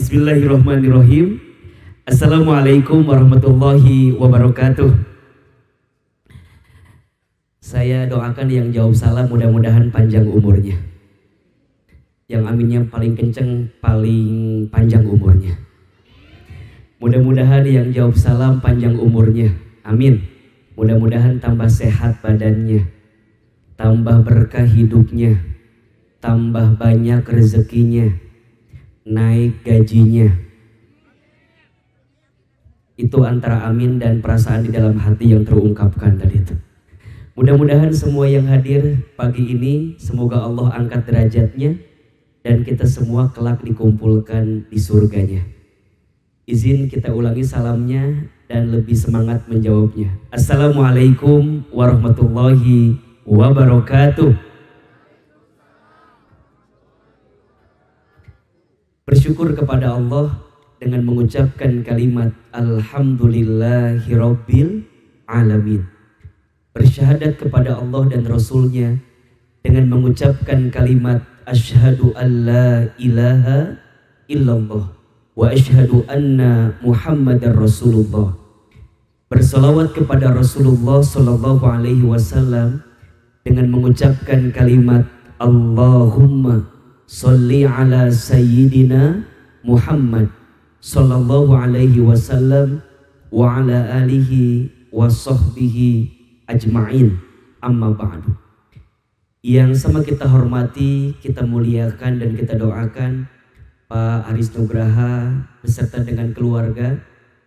Bismillahirrahmanirrahim. Assalamualaikum warahmatullahi wabarakatuh. Saya doakan yang jawab salam mudah-mudahan panjang umurnya. Yang aminnya paling kenceng, paling panjang umurnya. Mudah-mudahan yang jawab salam panjang umurnya. Amin. Mudah-mudahan tambah sehat badannya, tambah berkah hidupnya, tambah banyak rezekinya, naik gajinya. Itu antara amin dan perasaan di dalam hati yang terungkapkan tadi itu. Mudah-mudahan semua yang hadir pagi ini semoga Allah angkat derajatnya dan kita semua kelak dikumpulkan di surganya. Izin kita ulangi salamnya dan lebih semangat menjawabnya. Assalamualaikum warahmatullahi wabarakatuh. Bersyukur kepada Allah dengan mengucapkan kalimat Alhamdulillahirabbil alamin. Bersyahadat kepada Allah dan Rasulnya dengan mengucapkan kalimat Asyhadu an la ilaha illallah wa asyhadu anna Muhammadar Rasulullah. Bersalawat kepada Rasulullah sallallahu alaihi wasallam dengan mengucapkan kalimat Allahumma sholli ala sayyidina Muhammad sallallahu alaihi wasallam wa ala alihi wa sahbihi ajma'in. Amma ba'du. Yang sama kita hormati, kita muliakan dan kita doakan Pak Aris Nugraha beserta dengan keluarga.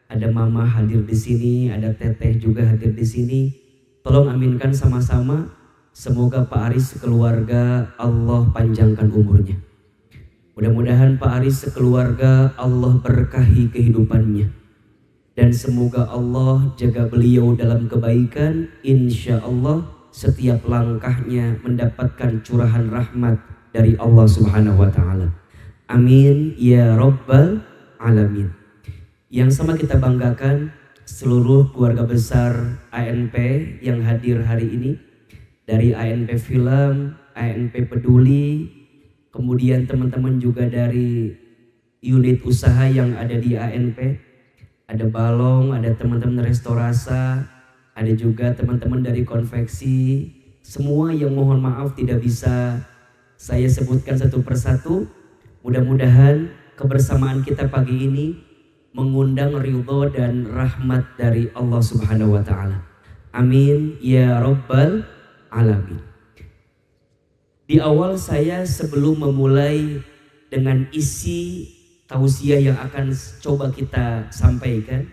Ada mama hadir di sini, ada teteh juga hadir di sini. Tolong aminkan sama-sama. Semoga Pak Aris sekeluarga Allah panjangkan umurnya. Mudah-mudahan Pak Aris sekeluarga Allah berkahi kehidupannya. Dan semoga Allah jaga beliau dalam kebaikan. Insya Allah setiap langkahnya mendapatkan curahan rahmat dari Allah Subhanahu wa Ta'ala. Amin ya Rabbal Alamin. Yang sama kita banggakan seluruh keluarga besar ANP yang hadir hari ini. Dari ANP Film, ANP Peduli, kemudian teman-teman juga dari unit usaha yang ada di ANP. Ada balong, ada teman-teman restorasa, ada juga teman-teman dari konveksi. Semua yang mohon maaf tidak bisa saya sebutkan satu persatu. Mudah-mudahan kebersamaan kita pagi ini mengundang ridho dan rahmat dari Allah Subhanahu wa Ta'ala. Amin ya Rabbal Alamin. Di awal saya sebelum memulai dengan isi tausiah yang akan coba kita sampaikan,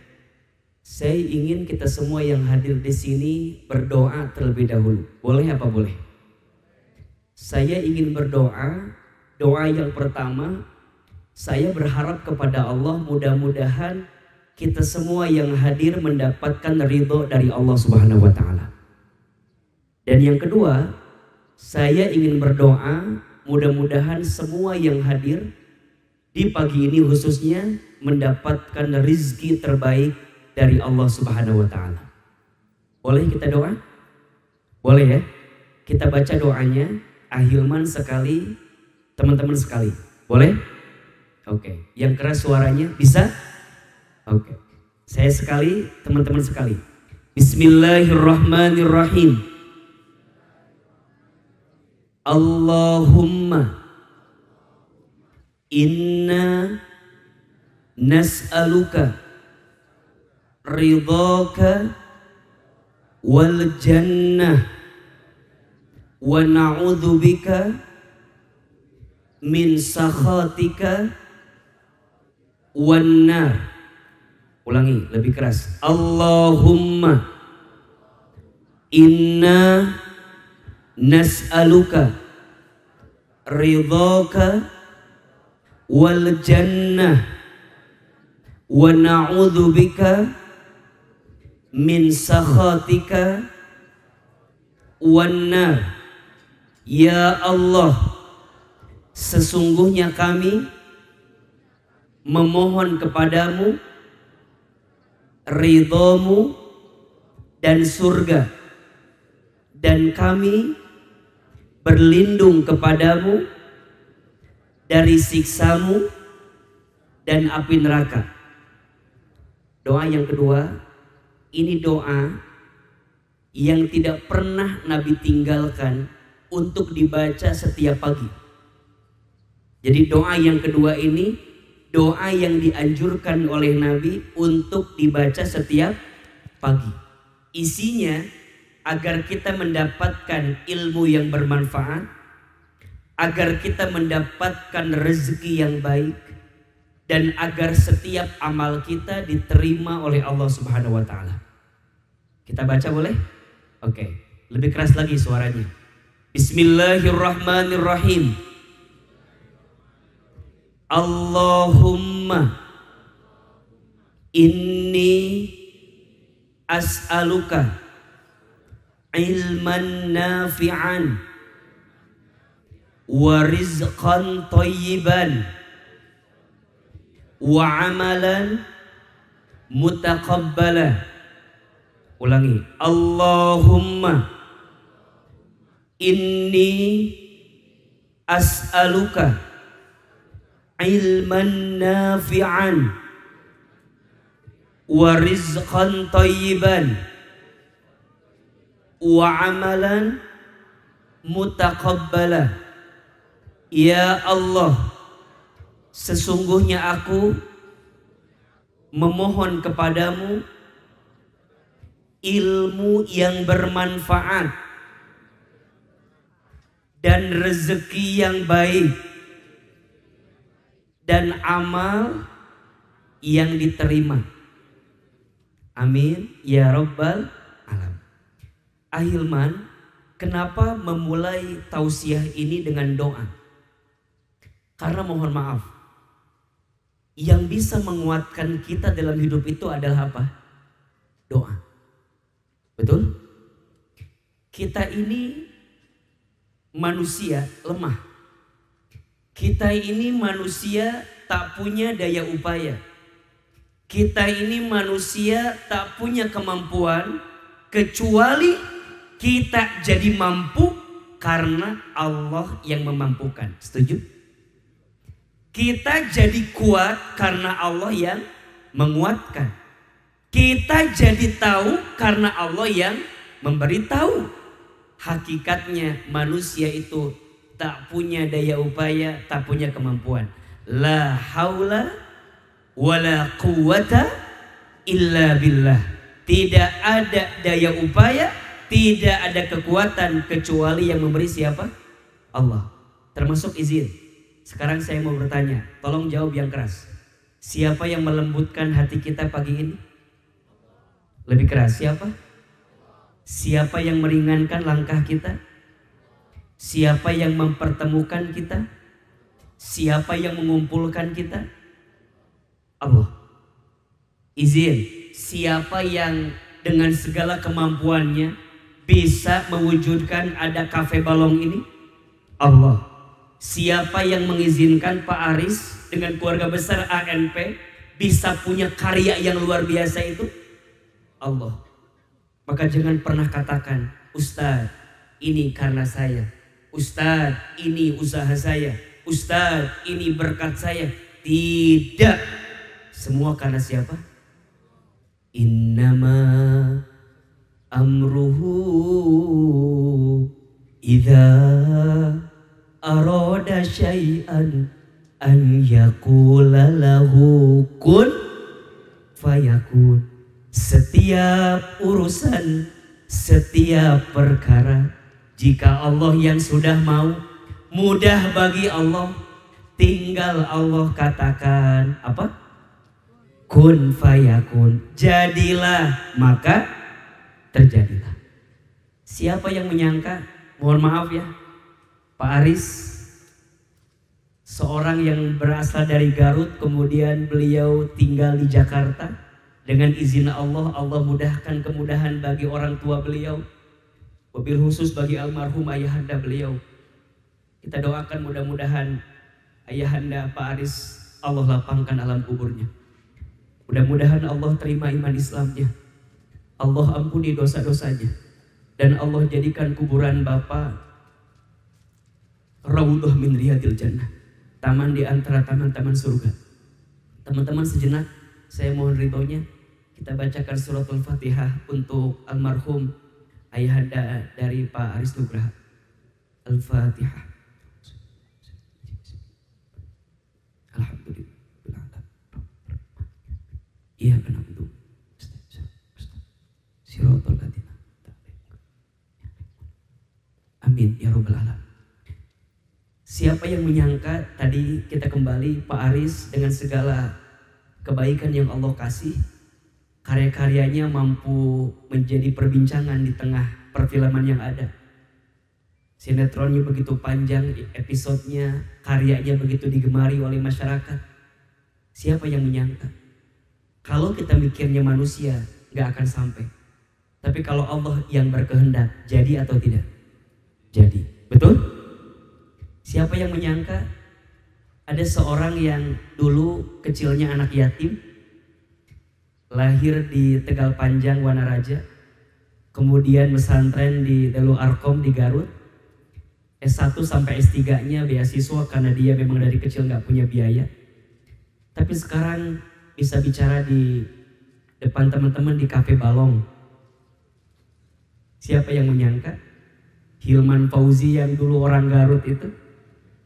saya ingin kita semua yang hadir di sini berdoa terlebih dahulu. Boleh apa boleh? Saya ingin berdoa. Doa yang pertama, saya berharap kepada Allah mudah-mudahan kita semua yang hadir mendapatkan ridho dari Allah Subhanahu wa Ta'ala. Dan yang kedua, saya ingin berdoa mudah-mudahan semua yang hadir di pagi ini khususnya mendapatkan rizki terbaik dari Allah Subhanahu wa Ta'ala. Boleh kita doa? Boleh ya? Kita baca doanya, Ahilman sekali, teman-teman sekali. Boleh? Oke. Yang keras suaranya bisa? Oke. Saya sekali, teman-teman sekali. Bismillahirrahmanirrahim. Allahumma inna nas'aluka ridhaka wal jannah wa na'udzubika min sakhatika wan nar. Ulangi lebih keras. Allahumma inna nas'aluka ridhaka wal jannah wa na'udzubika min sakhatika wan nar. Ya Allah, sesungguhnya kami memohon kepadamu ridhomu dan surga, dan kami berlindung kepadamu dari siksamu dan api neraka. Doa yang kedua, ini doa yang tidak pernah Nabi tinggalkan untuk dibaca setiap pagi. Jadi doa yang kedua ini doa yang dianjurkan oleh Nabi untuk dibaca setiap pagi. Isinya agar kita mendapatkan ilmu yang bermanfaat, agar kita mendapatkan rezeki yang baik, dan agar setiap amal kita diterima oleh Allah Subhanahu wa taala. Kita baca boleh? Oke, lebih keras lagi suaranya. Bismillahirrahmanirrahim. Allahumma inni as'aluka ilman nafi'an wa rizqan thayyiban wa amalan mutaqabbala. Ulangi. Allahumma inni as'aluka ilman nafi'an wa rizqan thayyiban wa amalan mutaqabbala. Ya Allah, sesungguhnya aku memohon kepadamu ilmu yang bermanfaat dan rezeki yang baik dan amal yang diterima. Amin ya rabbal alamin. Ahilman, kenapa memulai tausiah ini dengan doa? Karena mohon maaf, yang bisa menguatkan kita dalam hidup itu adalah apa? Doa. Betul? Kita ini manusia lemah. Kita ini manusia tak punya daya upaya. Kita ini manusia tak punya kemampuan kecuali kita jadi mampu karena Allah yang memampukan. Setuju? Kita jadi kuat karena Allah yang menguatkan. Kita jadi tahu karena Allah yang memberitahu. Hakikatnya manusia itu tak punya daya upaya, tak punya kemampuan. La haula wala quwata illa billah. Tidak ada daya upaya, tidak ada kekuatan kecuali yang memberi siapa? Allah. Termasuk izin. Sekarang saya mau bertanya, tolong jawab yang keras. Siapa yang melembutkan hati kita pagi ini? Lebih keras, siapa? Siapa yang meringankan langkah kita? Siapa yang mempertemukan kita? Siapa yang mengumpulkan kita? Allah. Izin, siapa yang dengan segala kemampuannya bisa mewujudkan ada kafe balong ini? Allah. Siapa yang mengizinkan Pak Aris dengan keluarga besar ANP bisa punya karya yang luar biasa itu? Allah. Maka jangan pernah katakan, Ustadz, ini karena saya. Ustadz, ini usaha saya. Ustadz, ini berkat saya. Tidak. Semua karena siapa? Innama amruhu idza arada syai'an an yaqula lahu kun fayakun. Setiap urusan, setiap perkara, jika Allah yang sudah mau, mudah bagi Allah. Tinggal Allah katakan apa? Kun fayakun. Jadilah, maka terjadilah. Siapa yang menyangka? Mohon maaf ya, Pak Aris, seorang yang berasal dari Garut, kemudian beliau tinggal di Jakarta. Dengan izin Allah, Allah mudahkan kemudahan bagi orang tua beliau, wabil khusus bagi almarhum ayahanda beliau. Kita doakan mudah-mudahan ayahanda Pak Aris Allah lapangkan alam kuburnya. Mudah-mudahan Allah terima iman Islamnya, Allah ampuni dosa-dosanya, dan Allah jadikan kuburan Bapak raudhah min riyadil jannah, taman di antara taman-taman surga. Teman-teman sejenak, saya mohon ridhonya kita bacakan suratul Fatihah untuk almarhum ayahanda dari Pak Aris Nugraha. Al-Fatihah. Alhamdulillah. Iya benar itu. Siratal ladzina. Amin ya rabbal alamin. Siapa yang menyangka tadi kita kembali Pak Aris dengan segala kebaikan yang Allah kasih, karya-karyanya mampu menjadi perbincangan di tengah perfilman yang ada. Sinetronnya begitu panjang episodenya, karyanya begitu digemari oleh masyarakat. Siapa yang menyangka? Kalau kita mikirnya manusia gak akan sampai. Tapi kalau Allah yang berkehendak, jadi atau tidak? Jadi. Betul? Siapa yang menyangka ada seorang yang dulu kecilnya anak yatim, lahir di Tegal Panjang, Wanaraja, kemudian pesantren di Darul Arkom di Garut, S1 sampai S3-nya beasiswa karena dia memang dari kecil gak punya biaya. Tapi sekarang bisa bicara di depan teman-teman di Cafe Balong. Siapa yang menyangka? Hilman Fauzi yang dulu orang Garut itu,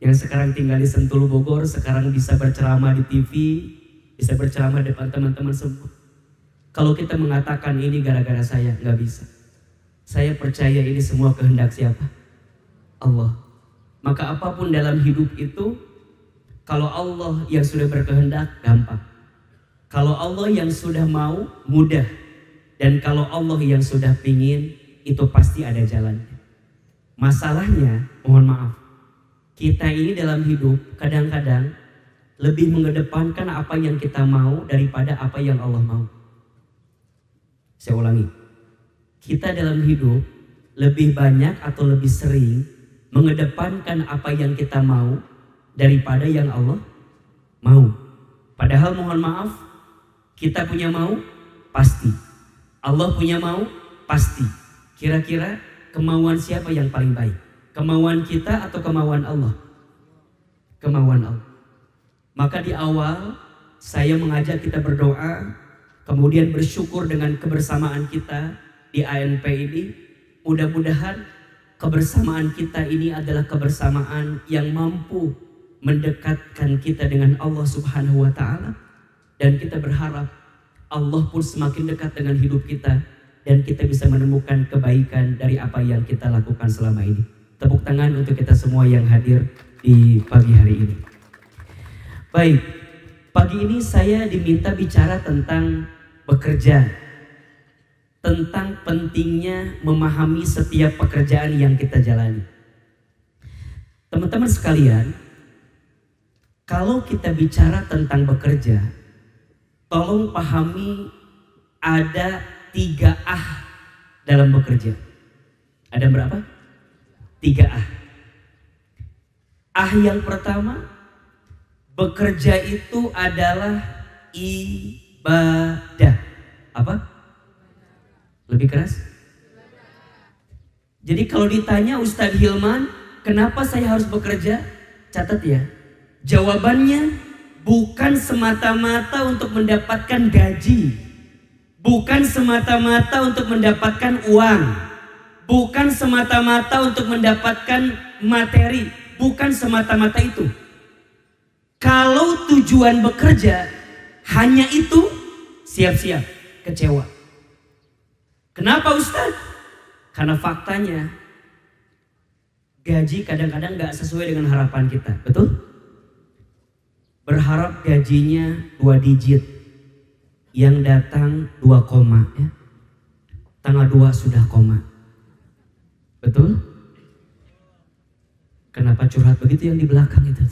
yang sekarang tinggal di Sentul Bogor, sekarang bisa berceramah di TV, bisa berceramah depan teman-teman semua. Kalau kita mengatakan ini gara-gara saya, nggak bisa. Saya percaya ini semua kehendak siapa? Allah. Maka apapun dalam hidup itu, kalau Allah yang sudah berkehendak, gampang. Kalau Allah yang sudah mau, mudah. Dan kalau Allah yang sudah pingin, itu pasti ada jalannya. Masalahnya, mohon maaf, kita ini dalam hidup kadang-kadang lebih mengedepankan apa yang kita mau daripada apa yang Allah mau. Saya ulangi, kita dalam hidup lebih banyak atau lebih sering mengedepankan apa yang kita mau daripada yang Allah mau. Padahal mohon maaf, kita punya mau pasti, Allah punya mau pasti. Kira-kira kemauan siapa yang paling baik? Kemauan kita atau kemauan Allah? Kemauan Allah. Maka di awal saya mengajak kita berdoa, kemudian bersyukur dengan kebersamaan kita di ANP ini. Mudah-mudahan kebersamaan kita ini adalah kebersamaan yang mampu mendekatkan kita dengan Allah Subhanahu wa Ta'ala. Dan kita berharap Allah pun semakin dekat dengan hidup kita, dan kita bisa menemukan kebaikan dari apa yang kita lakukan selama ini. Tepuk tangan untuk kita semua yang hadir di pagi hari ini. Baik, pagi ini saya diminta bicara tentang bekerja, tentang pentingnya memahami setiap pekerjaan yang kita jalani. Teman-teman sekalian, kalau kita bicara tentang bekerja, tolong pahami ada 3 A dalam bekerja. Ada berapa? 3 A. A yang pertama, bekerja itu adalah ibadah. Apa? Lebih keras? Jadi kalau ditanya Ustadz Hilman, kenapa saya harus bekerja? Catat ya. Jawabannya bukan semata-mata untuk mendapatkan gaji. Bukan semata-mata untuk mendapatkan uang. Bukan semata-mata untuk mendapatkan materi. Bukan semata-mata itu. Kalau tujuan bekerja hanya itu, siap-siap kecewa. Kenapa Ustadz? Karena faktanya gaji kadang-kadang gak sesuai dengan harapan kita. Betul? Berharap gajinya 2 digit, yang datang 2 koma ya. Tanggal 2 sudah koma. Betul? Kenapa curhat begitu yang di belakang itu?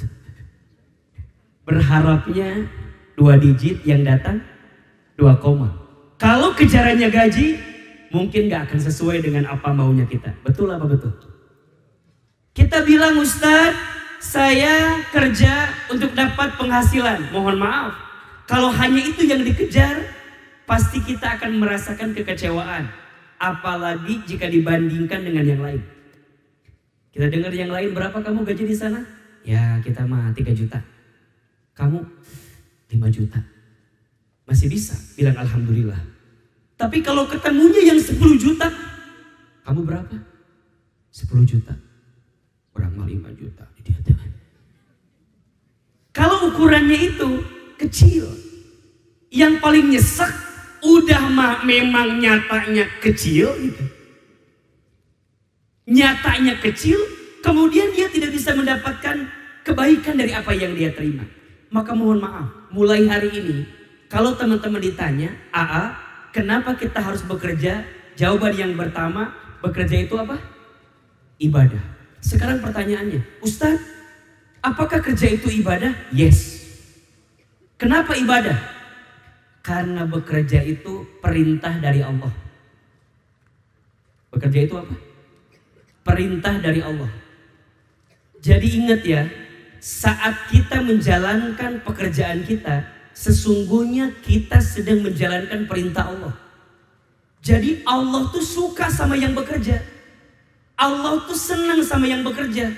Berharapnya 2 digit, yang datang 2 koma. Kalau kejarannya gaji, mungkin gak akan sesuai dengan apa maunya kita. Betul apa betul? Kita bilang, Ustadz, saya kerja untuk dapat penghasilan. Mohon maaf, kalau hanya itu yang dikejar, pasti kita akan merasakan kekecewaan. Apalagi jika dibandingkan dengan yang lain. Kita dengar yang lain, berapa kamu gaji di sana? Ya kita mah 3 juta. Kamu 5 juta. Masih bisa bilang alhamdulillah. Tapi kalau ketemunya yang 10 juta, kamu berapa? 10 juta. Orang mah 5 juta. Kalau ukurannya itu kecil, yang paling nyesek udah memang nyatanya kecil gitu. Nyatanya kecil, kemudian dia tidak bisa mendapatkan kebaikan dari apa yang dia terima. Maka mohon maaf, mulai hari ini kalau teman-teman ditanya, AA, kenapa kita harus bekerja? Jawaban yang pertama, bekerja itu apa? Ibadah. Sekarang pertanyaannya, Ustaz, apakah kerja itu ibadah? Yes. Kenapa ibadah? Karena bekerja itu perintah dari Allah. Bekerja itu apa? Perintah dari Allah. Jadi ingat ya, saat kita menjalankan pekerjaan kita, sesungguhnya kita sedang menjalankan perintah Allah. Jadi Allah tuh suka sama yang bekerja. Allah tuh senang sama yang bekerja.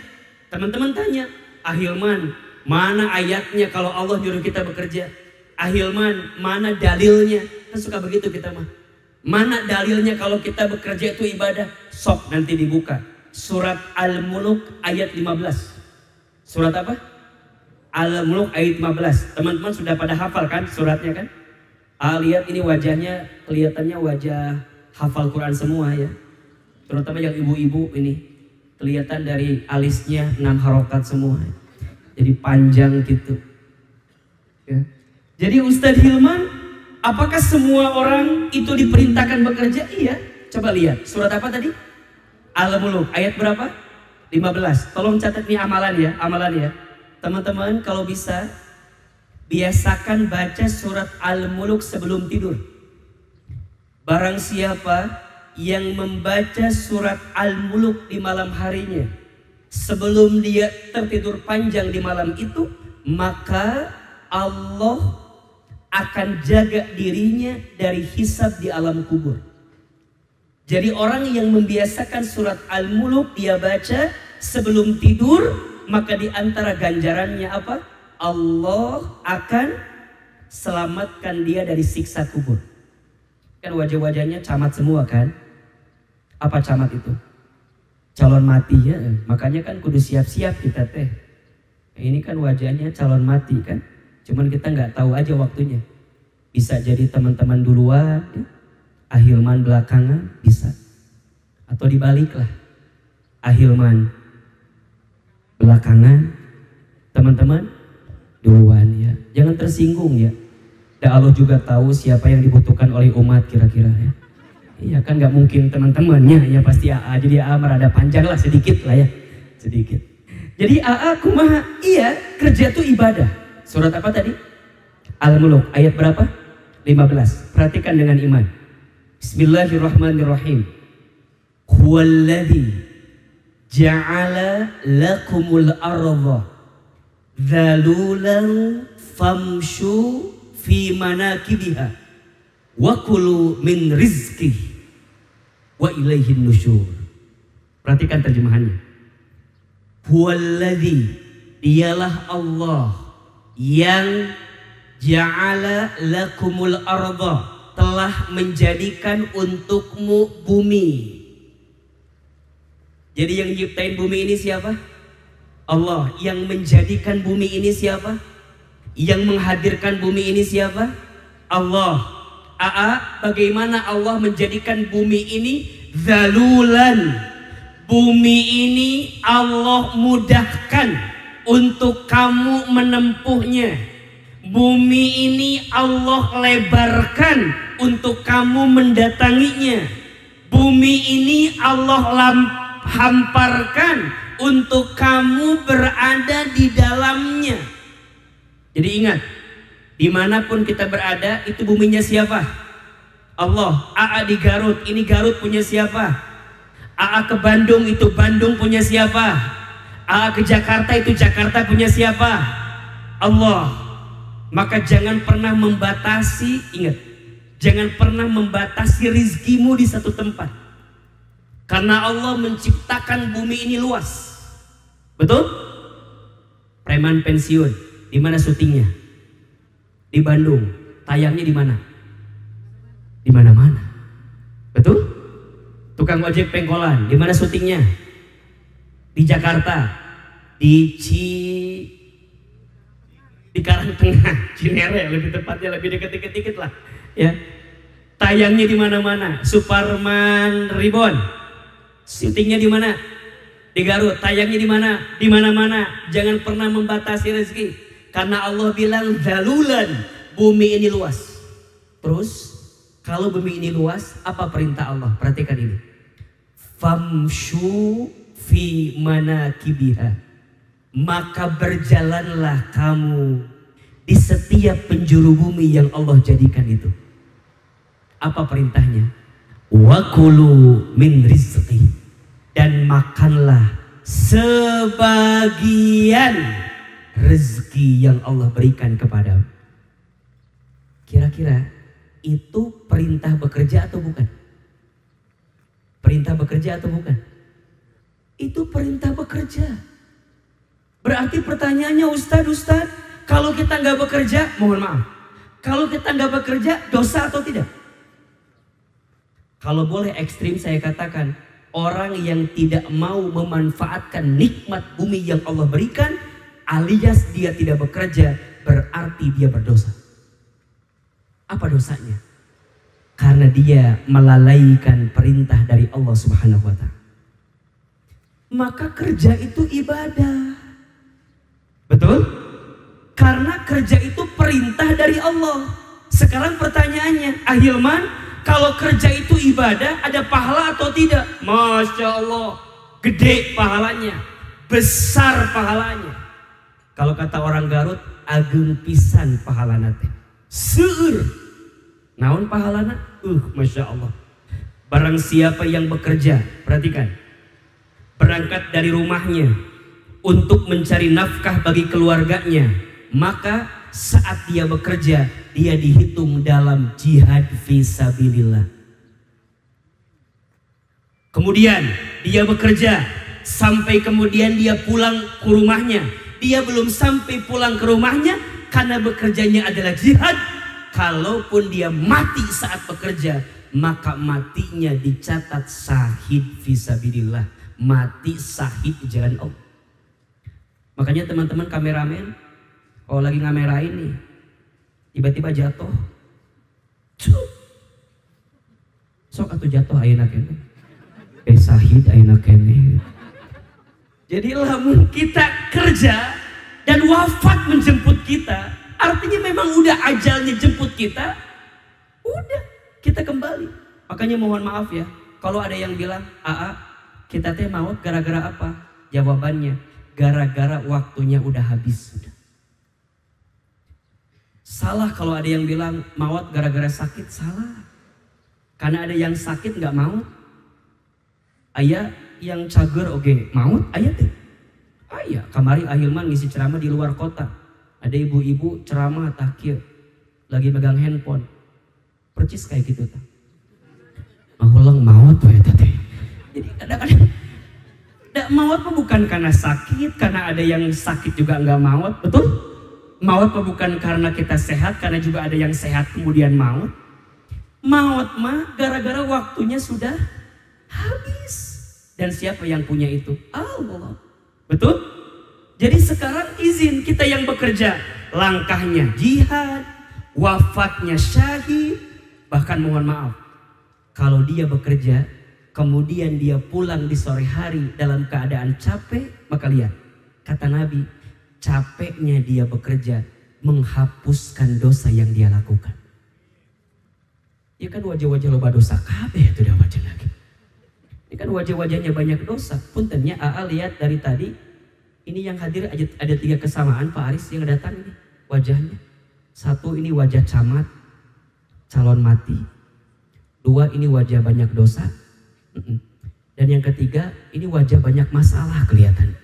Teman-teman tanya, Ahilman, mana ayatnya kalau Allah nyuruh kita bekerja? Ahilman, mana dalilnya? Kan suka begitu kita mah. Mana dalilnya kalau kita bekerja itu ibadah? Sok nanti dibuka. Surat Al-Mulk ayat 15. Surat apa? Al-Mulk ayat 15. Teman-teman sudah pada hafal kan suratnya kan? Lihat ini wajahnya, kelihatannya wajah hafal Quran semua ya. Terutama yang ibu-ibu ini. Kelihatan dari alisnya 6 harokat semua. Jadi panjang gitu. Ya. Jadi Ustadz Hilman, apakah semua orang itu diperintahkan bekerja? Iya. Coba lihat. Surat apa tadi? Al-Mulk. Ayat berapa? 15. Tolong catat nih amalan ya. Teman-teman kalau bisa, biasakan baca surat Al-Mulk sebelum tidur. Barang siapa yang membaca surat Al-Mulk di malam harinya, sebelum dia tertidur panjang di malam itu, maka Allah akan jaga dirinya dari hisab di alam kubur. Jadi orang yang membiasakan surat Al-Mulk dia baca sebelum tidur, maka di antara ganjarannya apa? Allah akan selamatkan dia dari siksa kubur. Kan wajah-wajahnya camat semua kan? Apa camat itu? Calon mati ya. Makanya kan kudu siap-siap kita teh. Ini kan wajahnya calon mati kan? Cuman kita nggak tahu aja waktunya. Bisa jadi teman-teman duluan, ya. Ahilman belakangan bisa. Atau dibalik lah. Ahilman belakangan, teman-teman duluan ya. Jangan tersinggung ya. Dan Allah juga tahu siapa yang dibutuhkan oleh umat kira-kira ya. Iya kan nggak mungkin teman-temannya ya pasti AA. Jadi AA merada panjang lah sedikit lah ya. Sedikit. Jadi AA kumaha? Iya kerja itu ibadah. Surat apa tadi? Al-Mulk ayat berapa? 15. Perhatikan dengan iman. Bismillahirrahmanirrahim. Huwallazi ja'ala lakumul arda dhalulan famshu fi manakibiha wa kulu min rizqih wa ilaihin nusyur. Perhatikan terjemahannya. Huwallazi, dialah Allah yang ja'ala lakumul arda, telah menjadikan untukmu bumi. Jadi yang nyiptain bumi ini siapa? Allah. Yang menjadikan bumi ini siapa? Yang menghadirkan bumi ini siapa? Allah. Bagaimana Allah menjadikan bumi ini zalulan? Bumi ini Allah mudahkan untuk kamu menempuhnya. Bumi ini Allah lebarkan untuk kamu mendatanginya. Bumi ini Allah hamparkan untuk kamu berada di dalamnya. Jadi ingat, dimanapun kita berada, itu buminya siapa? Allah. AA di Garut, ini Garut punya siapa? AA ke Bandung, itu Bandung punya siapa? AA ke Jakarta, itu Jakarta punya siapa? Allah. Maka jangan pernah membatasi, ingat, jangan pernah membatasi rizkimu di satu tempat. Karena Allah menciptakan bumi ini luas. Betul? Preman pensiun, di mana syutingnya? Di Bandung, tayangnya di mana? Di mana-mana. Betul? Tukang ojek pengkolan, di mana syutingnya? Di Jakarta, di Karangtengah, Cinere lebih tepatnya, lebih deket-deket lah, ya. Tayangnya di mana-mana. Suparman Reborn, syutingnya di mana? Di Garut. Tayangnya di mana? Di mana-mana. Jangan pernah membatasi rezeki, karena Allah bilang dalulan, bumi ini luas. Terus kalau bumi ini luas, apa perintah Allah? Perhatikan ini. Famshu fi manakibiha, maka berjalanlah kamu di setiap penjuru bumi yang Allah jadikan itu. Apa perintahnya? Wa kulu min rizqi, dan makanlah sebagian rezeki yang Allah berikan kepadamu. Kira-kira itu perintah bekerja atau bukan? Perintah bekerja atau bukan? Itu perintah bekerja. Berarti pertanyaannya, Ustadz, kalau kita nggak bekerja, mohon maaf, kalau kita nggak bekerja, dosa atau tidak? Kalau boleh ekstrim saya katakan, orang yang tidak mau memanfaatkan nikmat bumi yang Allah berikan, alias dia tidak bekerja, berarti dia berdosa. Apa dosanya? Karena dia melalaikan perintah dari Allah Subhanahu wa Ta'ala. Maka kerja itu ibadah. Betul? Karena kerja itu perintah dari Allah. Sekarang pertanyaannya, Ahilman, kalau kerja itu ibadah, ada pahala atau tidak? Masya Allah, gede pahalanya, besar pahalanya. Kalau kata orang Garut, ageng pisan pahalana teh. Seueur. Naon pahalana? Masya Allah. Barang siapa yang bekerja, perhatikan, berangkat dari rumahnya untuk mencari nafkah bagi keluarganya, maka saat dia bekerja, dia dihitung dalam jihad fisabilillah. Kemudian dia bekerja sampai kemudian dia pulang ke rumahnya. Dia belum sampai pulang ke rumahnya karena bekerjanya adalah jihad. Kalaupun dia mati saat bekerja, maka matinya dicatat syahid fisabilillah, mati syahid di jalan Allah. Makanya teman-teman kameramen, kalau lagi ngamerain nih, tiba-tiba jatuh, sok atuh jatuh ayeuna kene, syahid ayeuna kene. Jadi lamun kita kerja dan wafat menjemput kita, artinya memang udah ajalnya jemput kita, udah kita kembali. Makanya mohon maaf ya, kalau ada yang bilang, kita teh maut gara-gara apa? Jawabannya, gara-gara waktunya udah habis. Sudah. Salah kalau ada yang bilang maut gara-gara sakit, salah. Karena ada yang sakit nggak maut. Aya yang cager oke maut, aya teh. Aya kamari Ahilman ngisi ceramah di luar kota. Ada ibu-ibu ceramah takir, lagi megang handphone, percis kayak gitu tuh. Ulang maut ya teh. Jadi kadang-kadang maut bukan karena sakit, karena ada yang sakit juga nggak maut, betul? Maut bukan karena kita sehat, karena juga ada yang sehat kemudian maut. Maut mah gara-gara waktunya sudah habis. Dan siapa yang punya itu? Allah. Betul? Jadi sekarang izin kita yang bekerja, langkahnya jihad, wafatnya syahid. Bahkan mohon maaf, kalau dia bekerja, kemudian dia pulang di sore hari dalam keadaan capek, maka lihat, kata Nabi, capeknya dia bekerja menghapuskan dosa yang dia lakukan. Ya kan wajah-wajah loba dosa kabeh itu dah wajah lagi. Ini kan wajah-wajahnya banyak dosa. Puntennya lihat dari tadi. Ini yang hadir ada 3 kesamaan Pak Aris yang datang ini wajahnya. 1 ini wajah camat, calon mati. 2 ini wajah banyak dosa. Dan yang ketiga ini wajah banyak masalah kelihatan.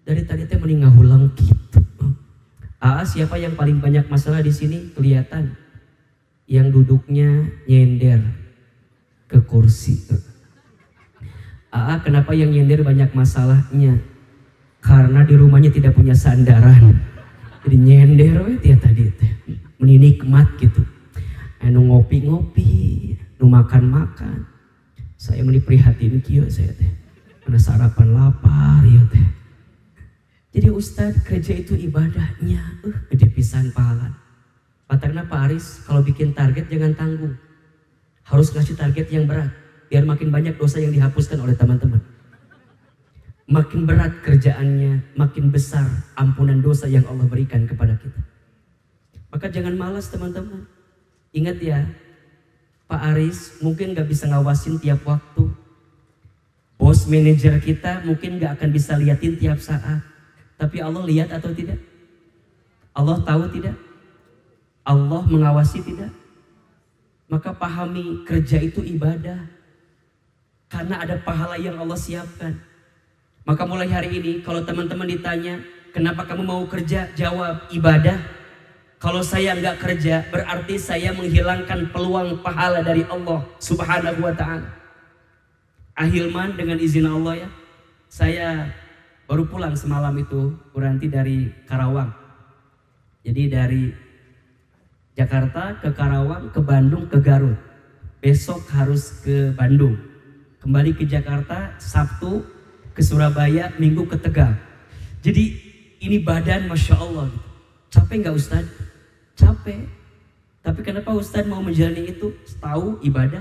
Dari tadi teh mending ngahulang gitu. Siapa yang paling banyak masalah di sini? Kelihatan. Yang duduknya nyender ke kursi. Kenapa yang nyender banyak masalahnya? Karena di rumahnya tidak punya sandaran. Jadi nyender we dia tadi teh. nikmat gitu. Anu ngopi-ngopi, nu makan-makan. Saya meni prihatin kieu saya teh. Karena sarapan lapar ieu teh. Jadi Ustadz, kerja itu ibadahnya gede pisan pahala. Patagna Pak Aris, kalau bikin target jangan tanggung. Harus ngasih target yang berat biar makin banyak dosa yang dihapuskan oleh teman-teman. Makin berat kerjaannya, makin besar ampunan dosa yang Allah berikan kepada kita. Maka jangan malas teman-teman. Ingat ya, Pak Aris mungkin gak bisa ngawasin tiap waktu. Bos manajer kita mungkin gak akan bisa liatin tiap saat. Tapi Allah lihat atau tidak? Allah tahu tidak? Allah mengawasi tidak? Maka pahami kerja itu ibadah. Karena ada pahala yang Allah siapkan. Maka mulai hari ini kalau teman-teman ditanya, kenapa kamu mau kerja? Jawab, ibadah. Kalau saya nggak kerja, berarti saya menghilangkan peluang pahala dari Allah Subhanahu wa ta'ala. Ahilman, dengan izin Allah ya, saya baru pulang semalam itu, berhenti dari Karawang. Jadi dari Jakarta ke Karawang, ke Bandung, ke Garut. Besok harus ke Bandung. Kembali ke Jakarta, Sabtu ke Surabaya, Minggu ke Tegal. Jadi ini badan Masya Allah. Capek nggak Ustadz? Capek. Tapi kenapa Ustadz mau menjalani itu? Tahu ibadah.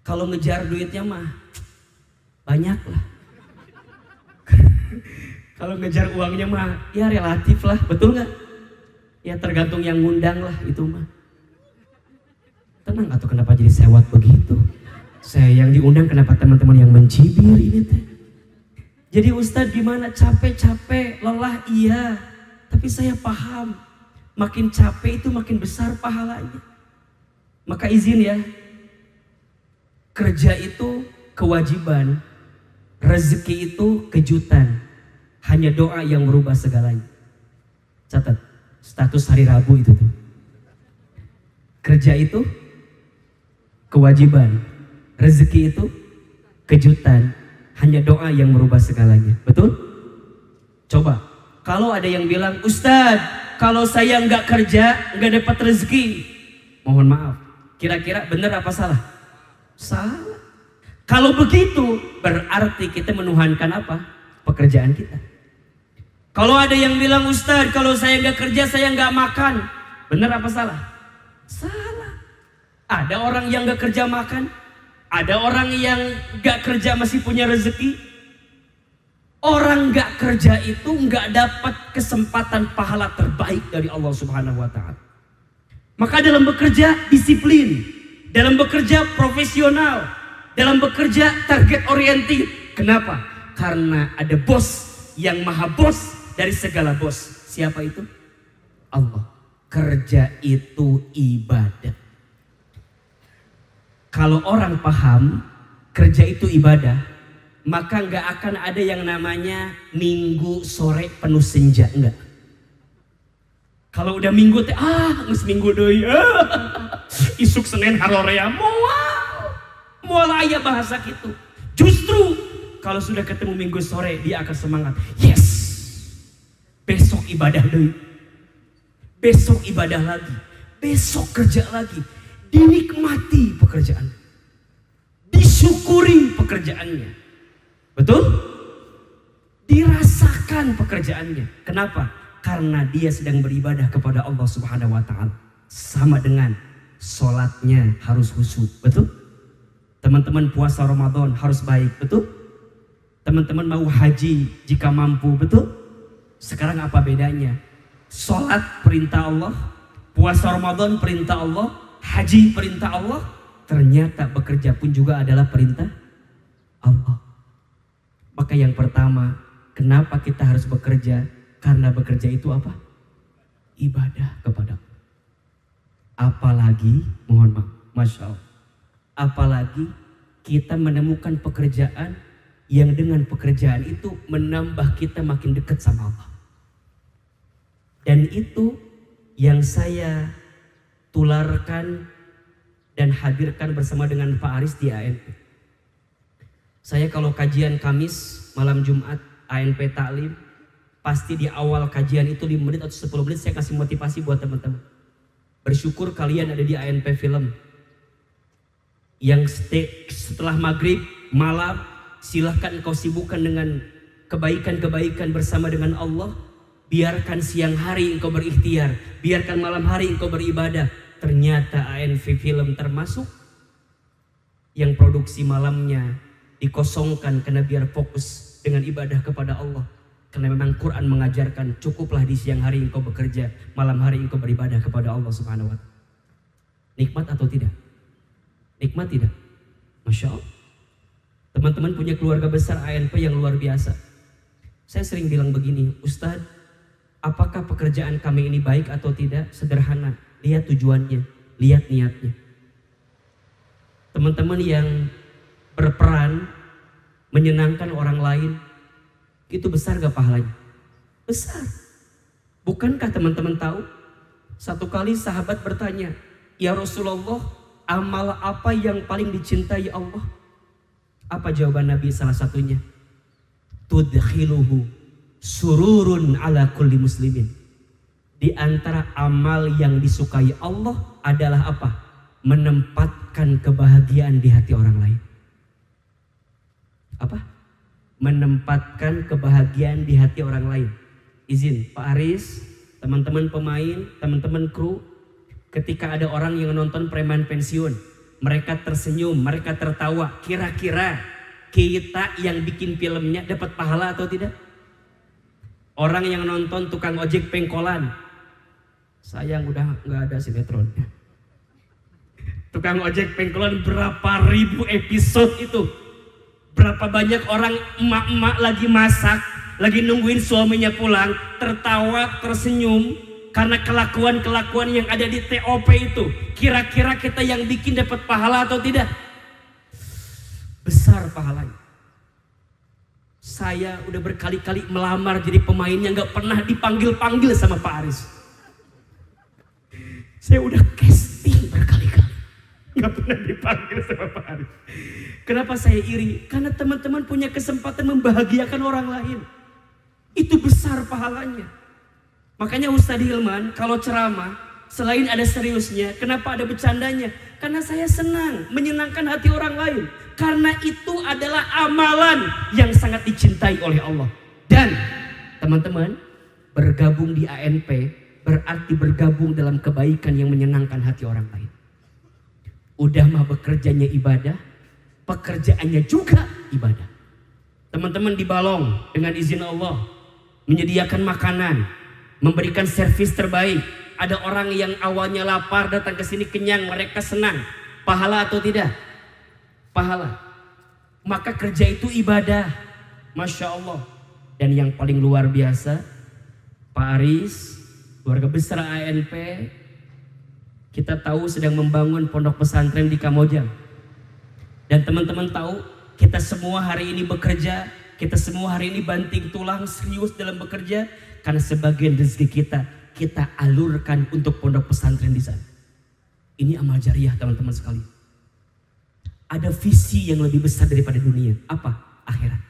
Kalau ngejar duitnya mah banyak lah. Kalau ngejar uangnya mah ya relatif lah, betul nggak? Ya tergantung yang ngundang lah itu mah. Tenang atau kenapa jadi sewot begitu? Saya yang diundang, kenapa teman-teman yang mencibir ini teh? Jadi Ustadz gimana? Capek-capek, lelah iya. Tapi saya paham, makin capek itu makin besar pahalanya. Maka izin ya, kerja itu kewajiban, rezeki itu kejutan. Hanya doa yang merubah segalanya. Catat, status hari Rabu itu tuh. Kerja itu kewajiban, rezeki itu kejutan. Hanya doa yang merubah segalanya. Betul? Coba, kalau ada yang bilang, Ustadz, kalau saya nggak kerja, nggak dapat rezeki. Mohon maaf, kira-kira benar apa salah? Salah. Kalau begitu, berarti kita menuhankan apa? Pekerjaan kita. Kalau ada yang bilang, Ustadz, kalau saya nggak kerja, saya nggak makan. Benar apa salah? Salah. Ada orang yang nggak kerja makan. Ada orang yang gak kerja masih punya rezeki. Orang gak kerja itu gak dapat kesempatan pahala terbaik dari Allah Subhanahu wa ta'ala. Maka dalam bekerja disiplin, dalam bekerja profesional, dalam bekerja target oriented. Kenapa? Karena ada bos yang maha bos dari segala bos. Siapa itu? Allah. Kerja itu ibadah. Kalau orang paham kerja itu ibadah, maka nggak akan ada yang namanya minggu sore penuh senja, enggak. Kalau udah minggu teh nges minggu deui, isuk Senin harorea moal aya bahasa gitu. Justru kalau sudah ketemu minggu sore dia akan semangat. Yes, besok ibadah deui, besok ibadah lagi, besok kerja lagi. Dinikmati pekerjaan, disyukuri pekerjaannya, betul? Dirasakan pekerjaannya. Kenapa? Karena dia sedang beribadah kepada Allah Subhanahu wa ta'ala. Sama dengan sholatnya harus khusyuk, betul? Teman-teman puasa Ramadan harus baik, betul? Teman-teman mau haji jika mampu, betul? Sekarang apa bedanya? Sholat perintah Allah, puasa Ramadan perintah Allah, haji perintah Allah, ternyata bekerja pun juga adalah perintah Allah. Maka yang pertama, kenapa kita harus bekerja? Karena bekerja itu apa? Ibadah kepada Allah. Apalagi, mohon maaf, Masya Allah, apalagi kita menemukan pekerjaan yang dengan pekerjaan itu menambah kita makin dekat sama Allah. Dan itu yang saya tularkan dan hadirkan bersama dengan Pak Aris di ANP. Saya kalau kajian Kamis, malam Jumat, ANP Taklim, pasti di awal kajian itu 5 menit atau 10 menit saya kasih motivasi buat teman-teman. Bersyukur kalian ada di ANP Film. Yang setelah maghrib, malam, silahkan engkau sibukkan dengan kebaikan-kebaikan bersama dengan Allah. Biarkan siang hari engkau berikhtiar, biarkan malam hari engkau beribadah. Ternyata ANP Film termasuk yang produksi malamnya dikosongkan karena biar fokus dengan ibadah kepada Allah. Karena memang Quran mengajarkan cukuplah di siang hari engkau bekerja, malam hari engkau beribadah kepada Allah Subhanahu wa Ta'ala. Nikmat atau tidak? Nikmat tidak? Masya Allah. Teman-teman punya keluarga besar ANP yang luar biasa. Saya sering bilang begini, Ustadz, apakah pekerjaan kami ini baik atau tidak? Sederhana, lihat tujuannya, lihat niatnya. Teman-teman yang berperan menyenangkan orang lain, itu besar gak pahalanya? Besar. Bukankah teman-teman tahu? Satu kali sahabat bertanya, ya Rasulullah, amal apa yang paling dicintai Allah? Apa jawaban Nabi salah satunya? Tudkhiluhu sururun ala kulli muslimin. Di antara amal yang disukai Allah adalah apa? Menempatkan kebahagiaan di hati orang lain. Apa? Menempatkan kebahagiaan di hati orang lain. Izin Pak Aris, teman-teman pemain, teman-teman kru, ketika ada orang yang nonton preman pensiun, mereka tersenyum, mereka tertawa, kira-kira kita yang bikin filmnya dapat pahala atau tidak? Orang yang nonton tukang ojek pengkolan, sayang udah nggak ada sinetronnya. Tukang ojek pengkolan berapa ribu episode itu, berapa banyak orang emak-emak lagi masak, lagi nungguin suaminya pulang, tertawa, tersenyum karena kelakuan-kelakuan yang ada di TOP itu. Kira-kira kita yang bikin dapat pahala atau tidak? Besar pahalanya. Saya udah berkali-kali melamar jadi pemainnya, nggak pernah dipanggil-panggil sama Pak Aris. Saya udah casting berkali-kali, nggak pernah dipanggil sama Pak Aris. Kenapa saya iri? Karena teman-teman punya kesempatan membahagiakan orang lain. Itu besar pahalanya. Makanya Ustadz Hilman kalau ceramah, selain ada seriusnya, kenapa ada bercandanya? Karena saya senang menyenangkan hati orang lain. Karena itu adalah amalan yang sangat dicintai oleh Allah. Dan teman-teman, bergabung di ANP berarti bergabung dalam kebaikan yang menyenangkan hati orang lain. Udah mah bekerjanya ibadah, pekerjaannya juga ibadah. Teman-teman di Balong dengan izin Allah menyediakan makanan, memberikan servis terbaik. Ada orang yang awalnya lapar datang ke sini kenyang, mereka senang. Pahala atau tidak? Pahala. Maka kerja itu ibadah. Masya Allah. Dan yang paling luar biasa, Pak Aris, keluarga besar ANP, kita tahu sedang membangun pondok pesantren di Kamojang. Dan teman-teman tahu, kita semua hari ini bekerja, kita semua hari ini banting tulang serius dalam bekerja, karena sebagian rezeki kita alurkan untuk pondok pesantren di sana. Ini amal jariah teman-teman sekalian. Ada visi yang lebih besar daripada dunia. Apa? Akhirat.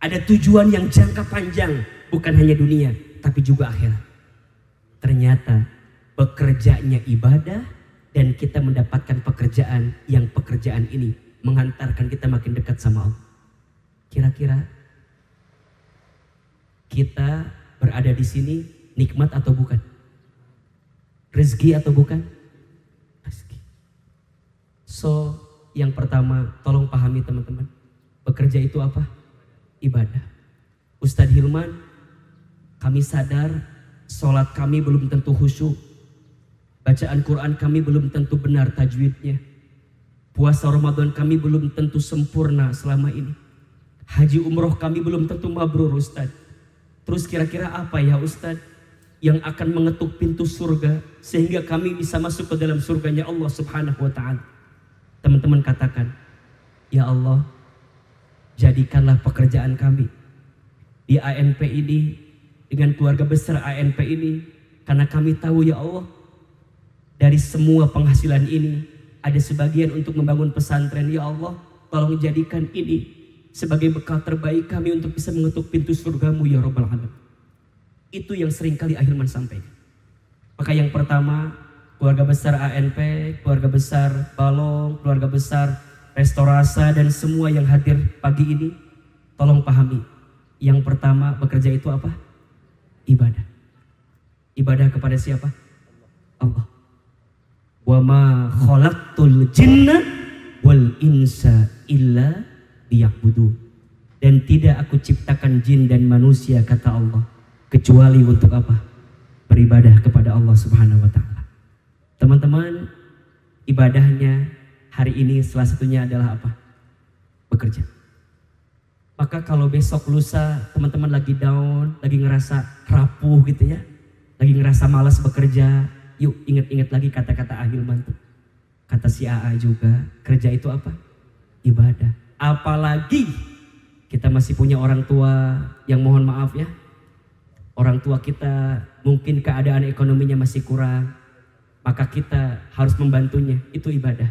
Ada tujuan yang jangka panjang, bukan hanya dunia, tapi juga akhirat. Ternyata bekerjanya ibadah dan kita mendapatkan pekerjaan yang pekerjaan ini menghantarkan kita makin dekat sama Allah. Kira-kira kita berada di sini nikmat atau bukan? Rezeki atau bukan? Rezeki. So, yang pertama tolong pahami teman-teman, bekerja itu apa? Ibadah. Ustadz Hilman, kami sadar sholat kami belum tentu khusyuk, bacaan Quran kami belum tentu benar tajwidnya, puasa Ramadan kami belum tentu sempurna selama ini, haji umroh kami belum tentu mabrur Ustadz. Terus kira-kira apa ya Ustadz yang akan mengetuk pintu surga sehingga kami bisa masuk ke dalam surganya Allah Subhanahu wa Ta'ala? Teman-teman katakan, ya Allah, jadikanlah pekerjaan kami di ANP ini, dengan keluarga besar ANP ini, karena kami tahu ya Allah, dari semua penghasilan ini ada sebagian untuk membangun pesantren. Ya Allah, tolong jadikan ini sebagai bekal terbaik kami untuk bisa mengetuk pintu surgamu ya Rabbal Alamin. Itu yang seringkali Ahilman sampaikan. Maka yang pertama, keluarga besar ANP, keluarga besar Balong, keluarga besar Restorasa, dan semua yang hadir pagi ini, tolong pahami. Yang pertama, bekerja itu apa? Ibadah. Ibadah kepada siapa? Allah. Wa ma khalaqtul jinna wal insa illa liya'budun. Dan tidak aku ciptakan jin dan manusia, kata Allah, kecuali untuk apa? Beribadah kepada Allah Subhanahu wa taala. Teman-teman, ibadahnya hari ini salah satunya adalah apa? Bekerja. Maka kalau besok lusa teman-teman lagi down, lagi ngerasa rapuh gitu ya, lagi ngerasa malas bekerja, yuk ingat-ingat lagi kata-kata Ahilman tuh. Kata si AA juga, kerja itu apa? Ibadah. Apalagi kita masih punya orang tua yang mohon maaf ya, orang tua kita mungkin keadaan ekonominya masih kurang, maka kita harus membantunya, itu ibadah.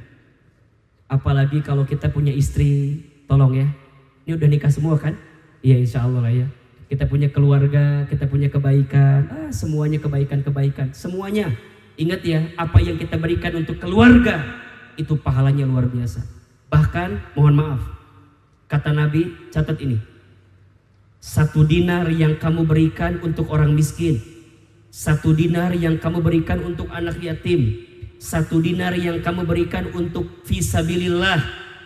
Apalagi kalau kita punya istri, tolong ya, ini udah nikah semua kan? Iya insya Allah lah ya. Kita punya keluarga, kita punya kebaikan, semuanya kebaikan-kebaikan, semuanya. Ingat ya, apa yang kita berikan untuk keluarga, itu pahalanya luar biasa. Bahkan, mohon maaf, kata Nabi, catat ini. 1 dinar yang kamu berikan untuk orang miskin, 1 dinar yang kamu berikan untuk anak yatim, 1 dinar yang kamu berikan untuk fisabilillah,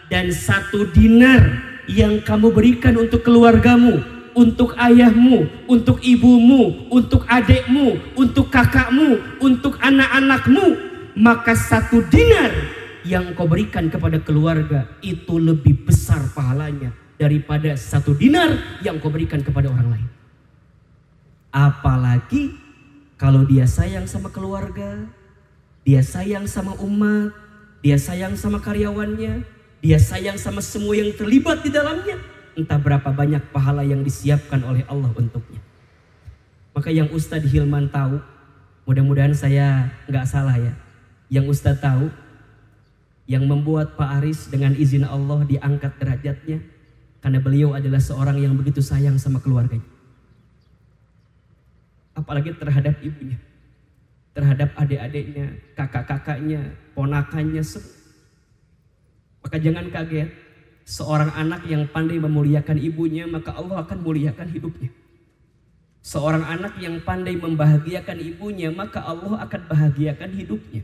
dan 1 dinar yang kamu berikan untuk keluargamu, untuk ayahmu, untuk ibumu, untuk adikmu, untuk kakakmu, untuk anak-anakmu, maka 1 dinar yang kau berikan kepada keluarga itu lebih besar pahalanya daripada 1 dinar yang kau berikan kepada orang lain. Apalagi kalau dia sayang sama keluarga, dia sayang sama umat, dia sayang sama karyawannya, dia sayang sama semua yang terlibat di dalamnya, entah berapa banyak pahala yang disiapkan oleh Allah untuknya. Maka yang Ustadz Hilman tahu, mudah-mudahan saya nggak salah ya, yang Ustadz tahu, yang membuat Pak Aris dengan izin Allah diangkat derajatnya, karena beliau adalah seorang yang begitu sayang sama keluarganya. Apalagi terhadap ibunya, terhadap adik-adiknya, kakak-kakaknya, ponakannya semua. Maka jangan kaget, seorang anak yang pandai memuliakan ibunya, maka Allah akan muliakan hidupnya. Seorang anak yang pandai membahagiakan ibunya, maka Allah akan bahagiakan hidupnya.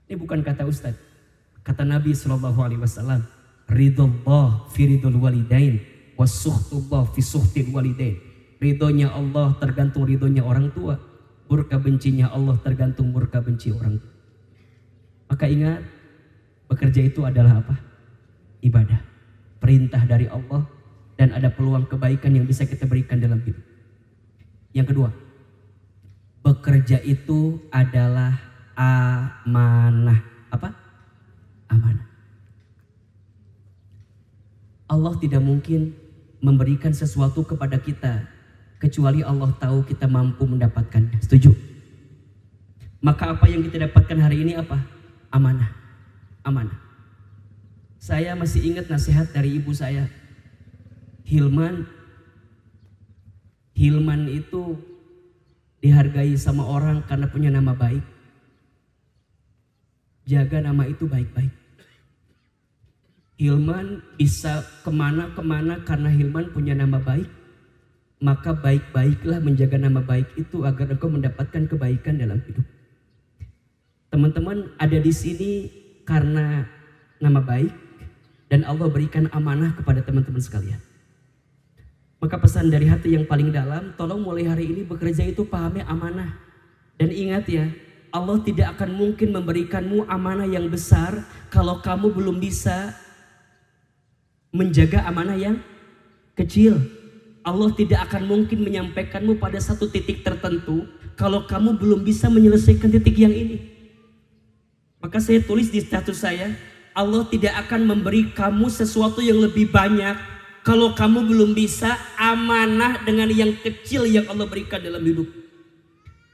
Ini bukan kata Ustaz, kata Nabi SAW. Ridullah fi ridul walidain, wasuhtullah fi suhtil walidain. Ridhonya Allah tergantung ridhonya orang tua, murka bencinya Allah tergantung murka benci orang tua. Maka ingat, bekerja itu adalah apa? Ibadah, perintah dari Allah, dan ada peluang kebaikan yang bisa kita berikan dalam hidup. Yang kedua, bekerja itu adalah amanah. Apa? Amanah. Allah tidak mungkin memberikan sesuatu kepada kita kecuali Allah tahu kita mampu mendapatkannya. Setuju? Maka apa yang kita dapatkan hari ini apa? Amanah. Amanah. Saya masih ingat nasihat dari ibu saya. Hilman itu dihargai sama orang karena punya nama baik. Jaga nama itu baik-baik. Hilman bisa kemana-kemana karena Hilman punya nama baik. Maka baik-baiklah menjaga nama baik itu agar engkau mendapatkan kebaikan dalam hidup. Teman-teman ada di sini karena nama baik, dan Allah berikan amanah kepada teman-teman sekalian. Maka pesan dari hati yang paling dalam, tolong mulai hari ini bekerja itu pahami amanah. Dan ingat ya, Allah tidak akan mungkin memberikanmu amanah yang besar kalau kamu belum bisa menjaga amanah yang kecil. Allah tidak akan mungkin menyampaikanmu pada satu titik tertentu kalau kamu belum bisa menyelesaikan titik yang ini. Maka saya tulis di status saya, Allah tidak akan memberi kamu sesuatu yang lebih banyak kalau kamu belum bisa amanah dengan yang kecil yang Allah berikan dalam hidup.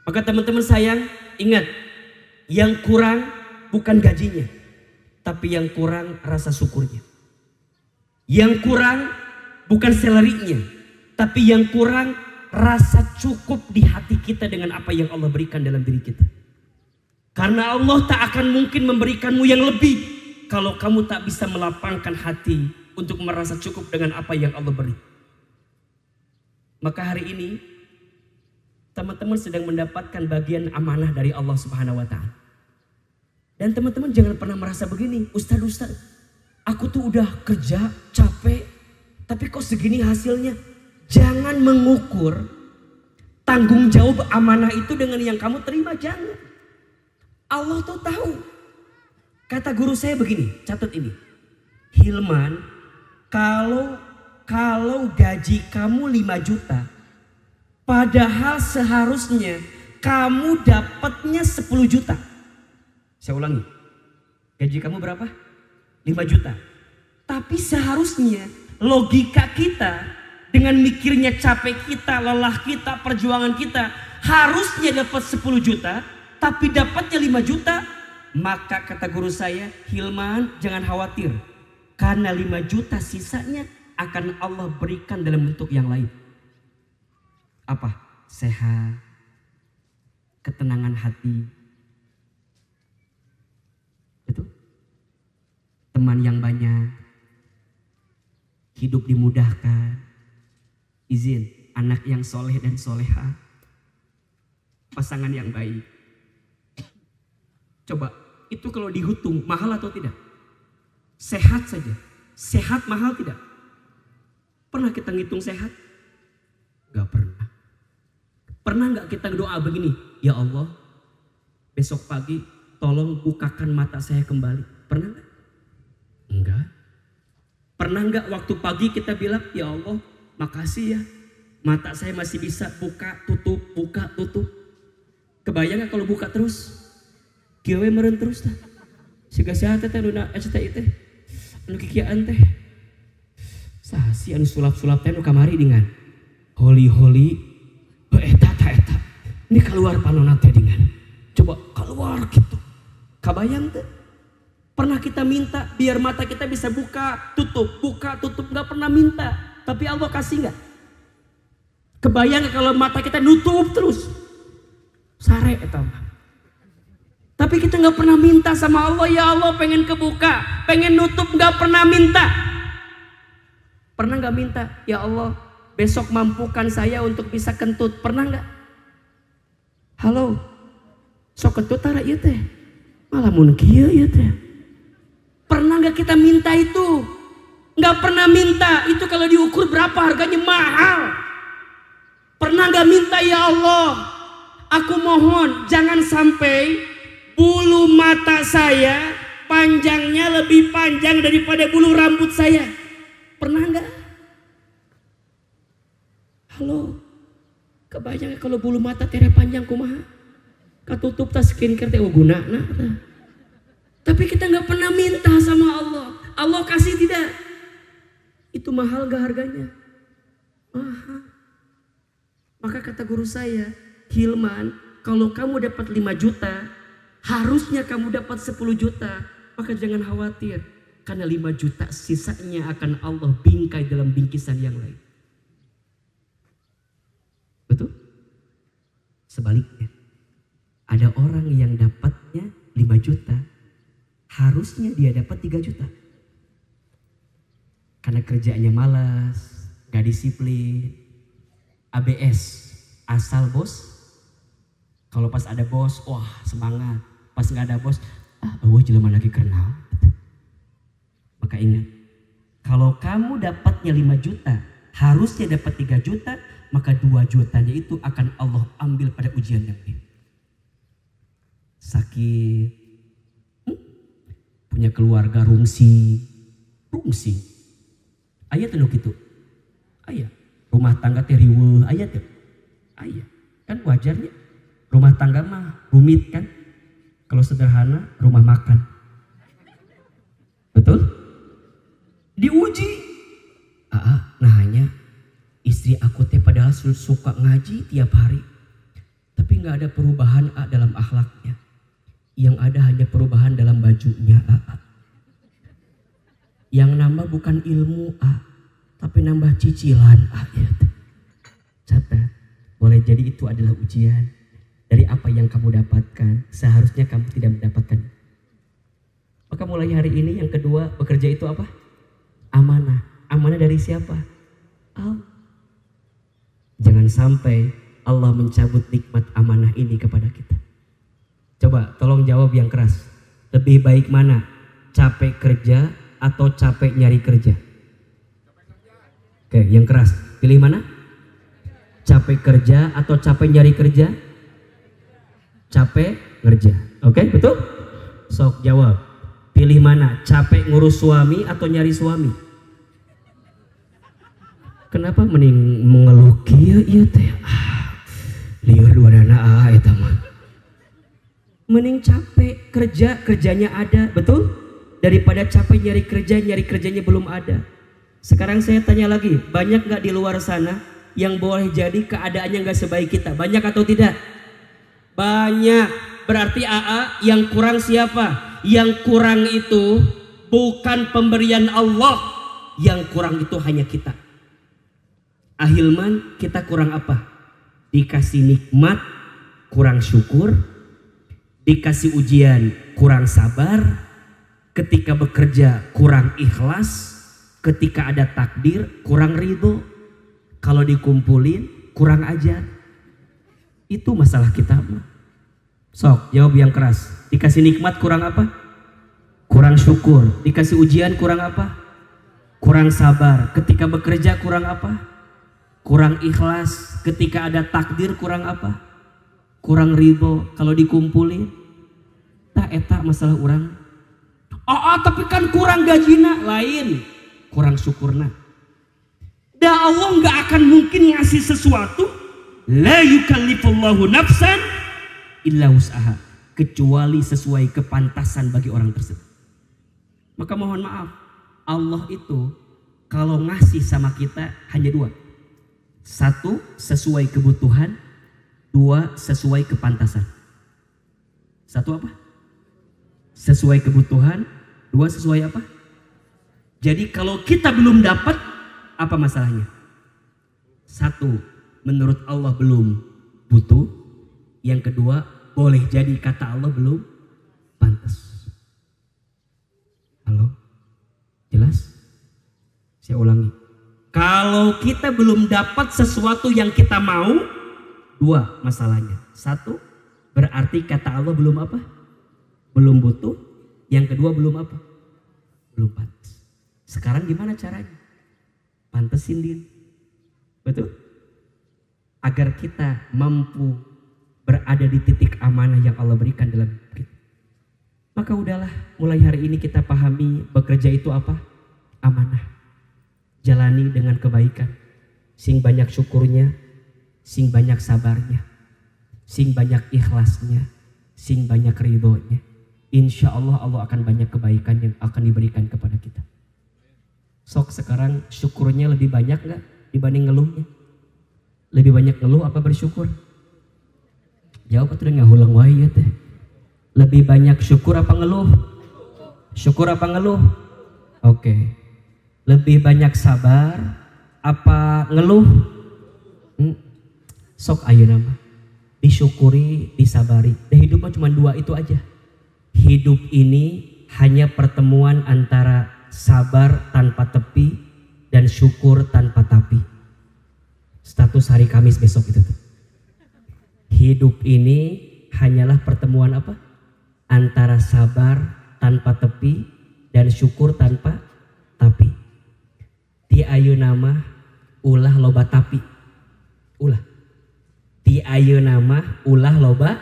Maka teman-teman sayang, ingat, yang kurang bukan gajinya, tapi yang kurang rasa syukurnya. Yang kurang bukan salary-nya, tapi yang kurang rasa cukup di hati kita dengan apa yang Allah berikan dalam diri kita. Karena Allah tak akan mungkin memberikanmu yang lebih kalau kamu tak bisa melapangkan hati untuk merasa cukup dengan apa yang Allah beri. Maka hari ini teman-teman sedang mendapatkan bagian amanah dari Allah Subhanahu wa taala. Dan teman-teman jangan pernah merasa begini, Ustaz, aku tuh udah kerja capek, tapi kok segini hasilnya. Jangan mengukur tanggung jawab amanah itu dengan yang kamu terima, jangan. Allah tuh tahu. Kata guru saya begini, catat ini. Hilman, kalau gaji kamu 5 juta, padahal seharusnya kamu dapatnya 10 juta. Saya ulangi, gaji kamu berapa? 5 juta. Tapi seharusnya logika kita dengan mikirnya capek kita, lelah kita, perjuangan kita, harusnya dapat 10 juta, tapi dapatnya 5 juta. Maka kata guru saya, Hilman jangan khawatir, karena 5 juta sisanya akan Allah berikan dalam bentuk yang lain. Apa? Sehat, ketenangan hati, betul? Teman yang banyak, hidup dimudahkan, izin, anak yang soleh dan soleha, pasangan yang baik. Coba, itu kalau dihitung mahal atau tidak? Sehat saja, sehat mahal tidak? Pernah kita ngitung sehat? Gak pernah. Pernah gak kita doa begini, ya Allah, besok pagi tolong bukakan mata saya kembali. Pernah gak? Enggak. Pernah gak waktu pagi kita bilang, ya Allah, makasih ya, mata saya masih bisa buka tutup. Kebayang gak kalau buka terus? Kiawe meren terus tah. Siga sehat teh duna teh teh. Anu kikiaan teh. Sasi anu sulap-sulap teh nu kamari dengan holi eta. Ini keluar panonna teh dengan. Coba keluar gitu. Kabayang teh. Pernah kita minta biar mata kita bisa buka tutup, enggak pernah minta. Tapi Allah kasih enggak? Kebayang kalau mata kita nutup terus. Sare eta mah. Tapi kita nggak pernah minta sama Allah, ya Allah pengen kebuka, pengen nutup, nggak pernah minta. Pernah nggak minta, ya Allah besok mampukan saya untuk bisa kentut, pernah nggak? Halo, sok kentut tara ieu teh, malah mun kieu ieu teh. Pernah nggak kita minta itu? Nggak pernah minta, itu kalau diukur berapa harganya mahal. Pernah nggak minta, ya Allah, aku mohon jangan sampai bulu mata saya panjangnya lebih panjang daripada bulu rambut saya. Pernah nggak? Halo, kebayang kalau bulu mata tere panjang kumaha? Katutup tas skincare teh guna. Tapi kita nggak pernah minta sama Allah. Allah kasih tidak? Itu mahal gak harganya? Mahal. Maka kata guru saya, Hilman, kalau kamu dapat 5 juta, harusnya kamu dapat 10 juta, maka jangan khawatir. Karena 5 juta sisanya akan Allah bingkai dalam bingkisan yang lain. Betul? Sebaliknya, ada orang yang dapatnya 5 juta, harusnya dia dapat 3 juta. Karena kerjaannya malas, gak disiplin, ABS, asal bos. Kalau pas ada bos, wah semangat. Pas nggak ada bos, bahwa jelema lagi kenal. Maka ingat, kalau kamu dapatnya 5 juta, harusnya dapat 3 juta, maka 2 jutanya itu akan Allah ambil pada ujian yang lain. Sakit, punya keluarga rungsi. Ayat tuh gitu, ayat. Rumah tangga teh riweuh, ayat tuh, ayat. Kan wajarnya, rumah tangga mah rumit kan. Kalau sederhana, rumah makan. Betul? Diuji. Nah hanya istri aku teh padahal suka ngaji tiap hari. Tapi gak ada perubahan dalam akhlaknya. Yang ada hanya perubahan dalam bajunya. Yang nambah bukan ilmu tapi nambah cicilan. Ya. Catat. Boleh jadi itu adalah ujian. dari apa yang kamu dapatkan, seharusnya kamu tidak mendapatkan. Maka mulai hari ini yang kedua, bekerja itu apa? Amanah. Amanah dari siapa? Allah. Jangan sampai Allah mencabut nikmat amanah ini kepada kita. Coba tolong jawab yang keras. Lebih baik mana? Capek kerja atau capek nyari kerja? Oke, yang keras. Pilih mana? Capek kerja atau capek nyari kerja? Capek kerja. Oke, betul? Sok jawab. Pilih mana? Capek ngurus suami atau nyari suami? Kenapa mending mengeluh kieu ieu teh? Lieur duanana eta mah. Mending capek kerja, kerjanya ada, betul? Daripada capek nyari kerjanya belum ada. Sekarang saya tanya lagi, banyak gak di luar sana yang boleh jadi keadaannya gak sebaik kita? Banyak atau tidak? Banyak. Berarti AA yang kurang siapa? Yang kurang itu bukan pemberian Allah. Yang kurang itu hanya kita. Ahilman, kita kurang apa? Dikasih nikmat, kurang syukur. Dikasih ujian, kurang sabar. Ketika bekerja, kurang ikhlas. Ketika ada takdir, kurang ridho. Kalau dikumpulin, kurang ajar. Itu masalah kita. Sok, jawab yang keras. Dikasih nikmat, kurang apa? Kurang syukur. Dikasih ujian, kurang apa? Kurang sabar. Ketika bekerja, kurang apa? Kurang ikhlas. Ketika ada takdir, kurang apa? Kurang ridho. Kalau dikumpulin, tak etak masalah orang. Tapi kan kurang gajina. Lain, kurang syukurna. Da Allah gak akan mungkin ngasih sesuatu. La yukallifullahu nafsan illa wus'aha, kecuali sesuai kepantasan bagi orang tersebut. Maka mohon maaf, Allah itu kalau ngasih sama kita hanya dua. Satu, sesuai kebutuhan. Dua, sesuai kepantasan. Satu apa? Sesuai kebutuhan. Dua, sesuai apa? Jadi kalau kita belum dapat, apa masalahnya? Satu, menurut Allah belum butuh. Yang kedua, boleh jadi kata Allah belum pantas. Halo? Jelas? Saya ulangi. Kalau kita belum dapat sesuatu yang kita mau, dua masalahnya. Satu, berarti kata Allah belum apa? Belum butuh. Yang kedua, belum apa? Belum pantas. Sekarang gimana caranya? Pantesin diri. Betul? Agar kita mampu berada di titik amanah yang Allah berikan dalam hidup kita. Maka udahlah, mulai hari ini kita pahami bekerja itu apa? Amanah. Jalani dengan kebaikan. Sing banyak syukurnya, sing banyak sabarnya, sing banyak ikhlasnya, sing banyak ridhonya. Insya Allah Allah akan banyak kebaikan yang akan diberikan kepada kita. Sok sekarang syukurnya lebih banyak gak dibanding ngeluhnya? Lebih banyak ngeluh apa bersyukur? Jawab atau ngahulang wae ya teh. Lebih banyak syukur apa ngeluh? Syukur apa ngeluh? Oke. Lebih banyak sabar apa ngeluh? Sok ayeuna mah disyukuri, disabari. Dan hidup mah cuma dua itu aja. Hidup ini hanya pertemuan antara sabar tanpa tepi dan syukur tanpa tapi. Status hari Kamis besok itu tuh. Hidup ini hanyalah pertemuan apa? Antara sabar tanpa tepi dan syukur tanpa tapi. Ti ayeuna mah ulah loba tapi. Ulah. Ti ayeuna mah ulah loba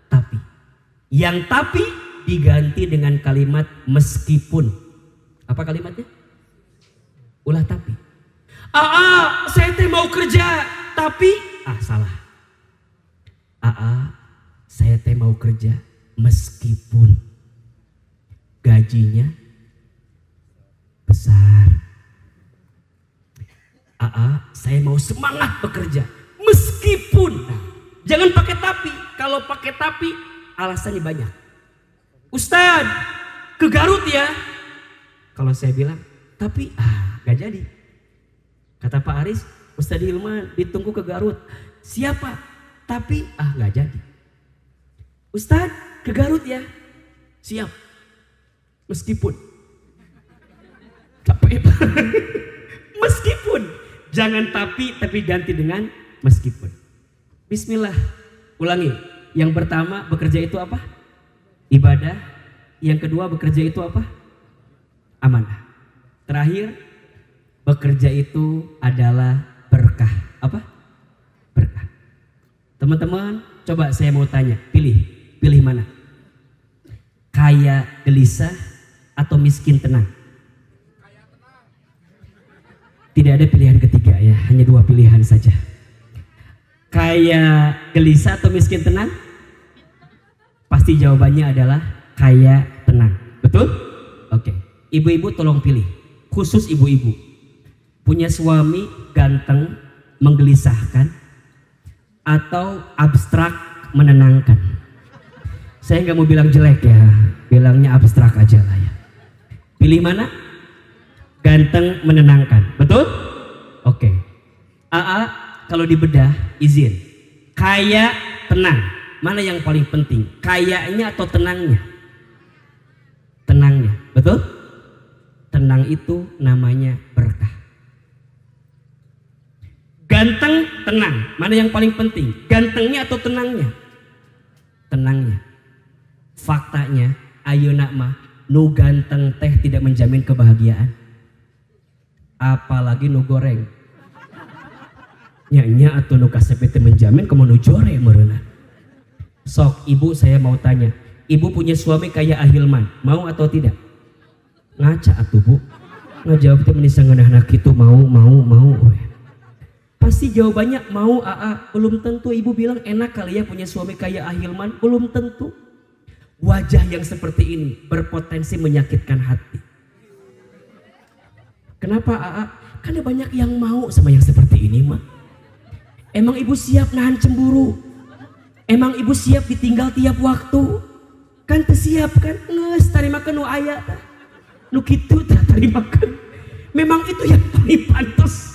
tapi. Yang tapi diganti dengan kalimat meskipun. Apa kalimatnya? Ulah tapi. Saya teh mau kerja tapi salah. Saya teh mau kerja meskipun gajinya besar. Saya mau semangat bekerja meskipun. Jangan pakai tapi. Kalau pakai tapi alasannya banyak. Ustadz, ke Garut ya. Kalau saya bilang tapi gak jadi. Kata Pak Aris, Ustadz Hilman ditunggu ke Garut. Siapa? Tapi gak jadi. Ustadz ke Garut ya. Siap. Meskipun capek. Meskipun. Jangan tapi ganti dengan meskipun. Bismillah. Ulangi. Yang pertama bekerja itu apa? Ibadah. Yang kedua bekerja itu apa? Amanah. Terakhir bekerja itu adalah berkah. Apa? Berkah. Teman-teman, coba saya mau tanya, pilih mana? Kaya gelisah atau miskin tenang? Tidak ada pilihan ketiga ya, hanya 2 pilihan saja. Kaya gelisah atau miskin tenang? Pasti jawabannya adalah kaya tenang. Betul? Oke. Ibu-ibu tolong pilih, khusus ibu-ibu. Punya suami ganteng, menggelisahkan, atau abstrak, menenangkan? Saya nggak mau bilang jelek ya, bilangnya abstrak aja lah ya. Pilih mana? Ganteng, menenangkan. Betul? Oke. AA kalau dibedah, izin. Kaya, tenang. Mana yang paling penting? Kayanya atau tenangnya? Tenangnya. Betul? Tenang itu namanya berkah. Ganteng, tenang. Mana yang paling penting? Gantengnya atau tenangnya? Tenangnya. Faktanya, ayeuna mah nu ganteng teh tidak menjamin kebahagiaan. Apalagi nu goreng. Nya atau nu kasep teh menjamin kamu nu jore meureunna. Sok ibu saya mau tanya, ibu punya suami kayak Ahilman, mau atau tidak? Ngaca atuh bu. Ngajawab teh meni sangeunahna kitu mau. Pasti jawabannya mau AA. Belum tentu. Ibu bilang enak kali ya punya suami kayak Ahilman. Belum tentu. Wajah yang seperti ini berpotensi menyakitkan hati. Kenapa AA? Karena banyak yang mau sama yang seperti ini mah. Emang ibu siap nahan cemburu? Emang ibu siap ditinggal tiap waktu? Kan tersiap kan? Nges tarimakan nu aya nu kitu tarimakan. Memang itu yang paling pantas.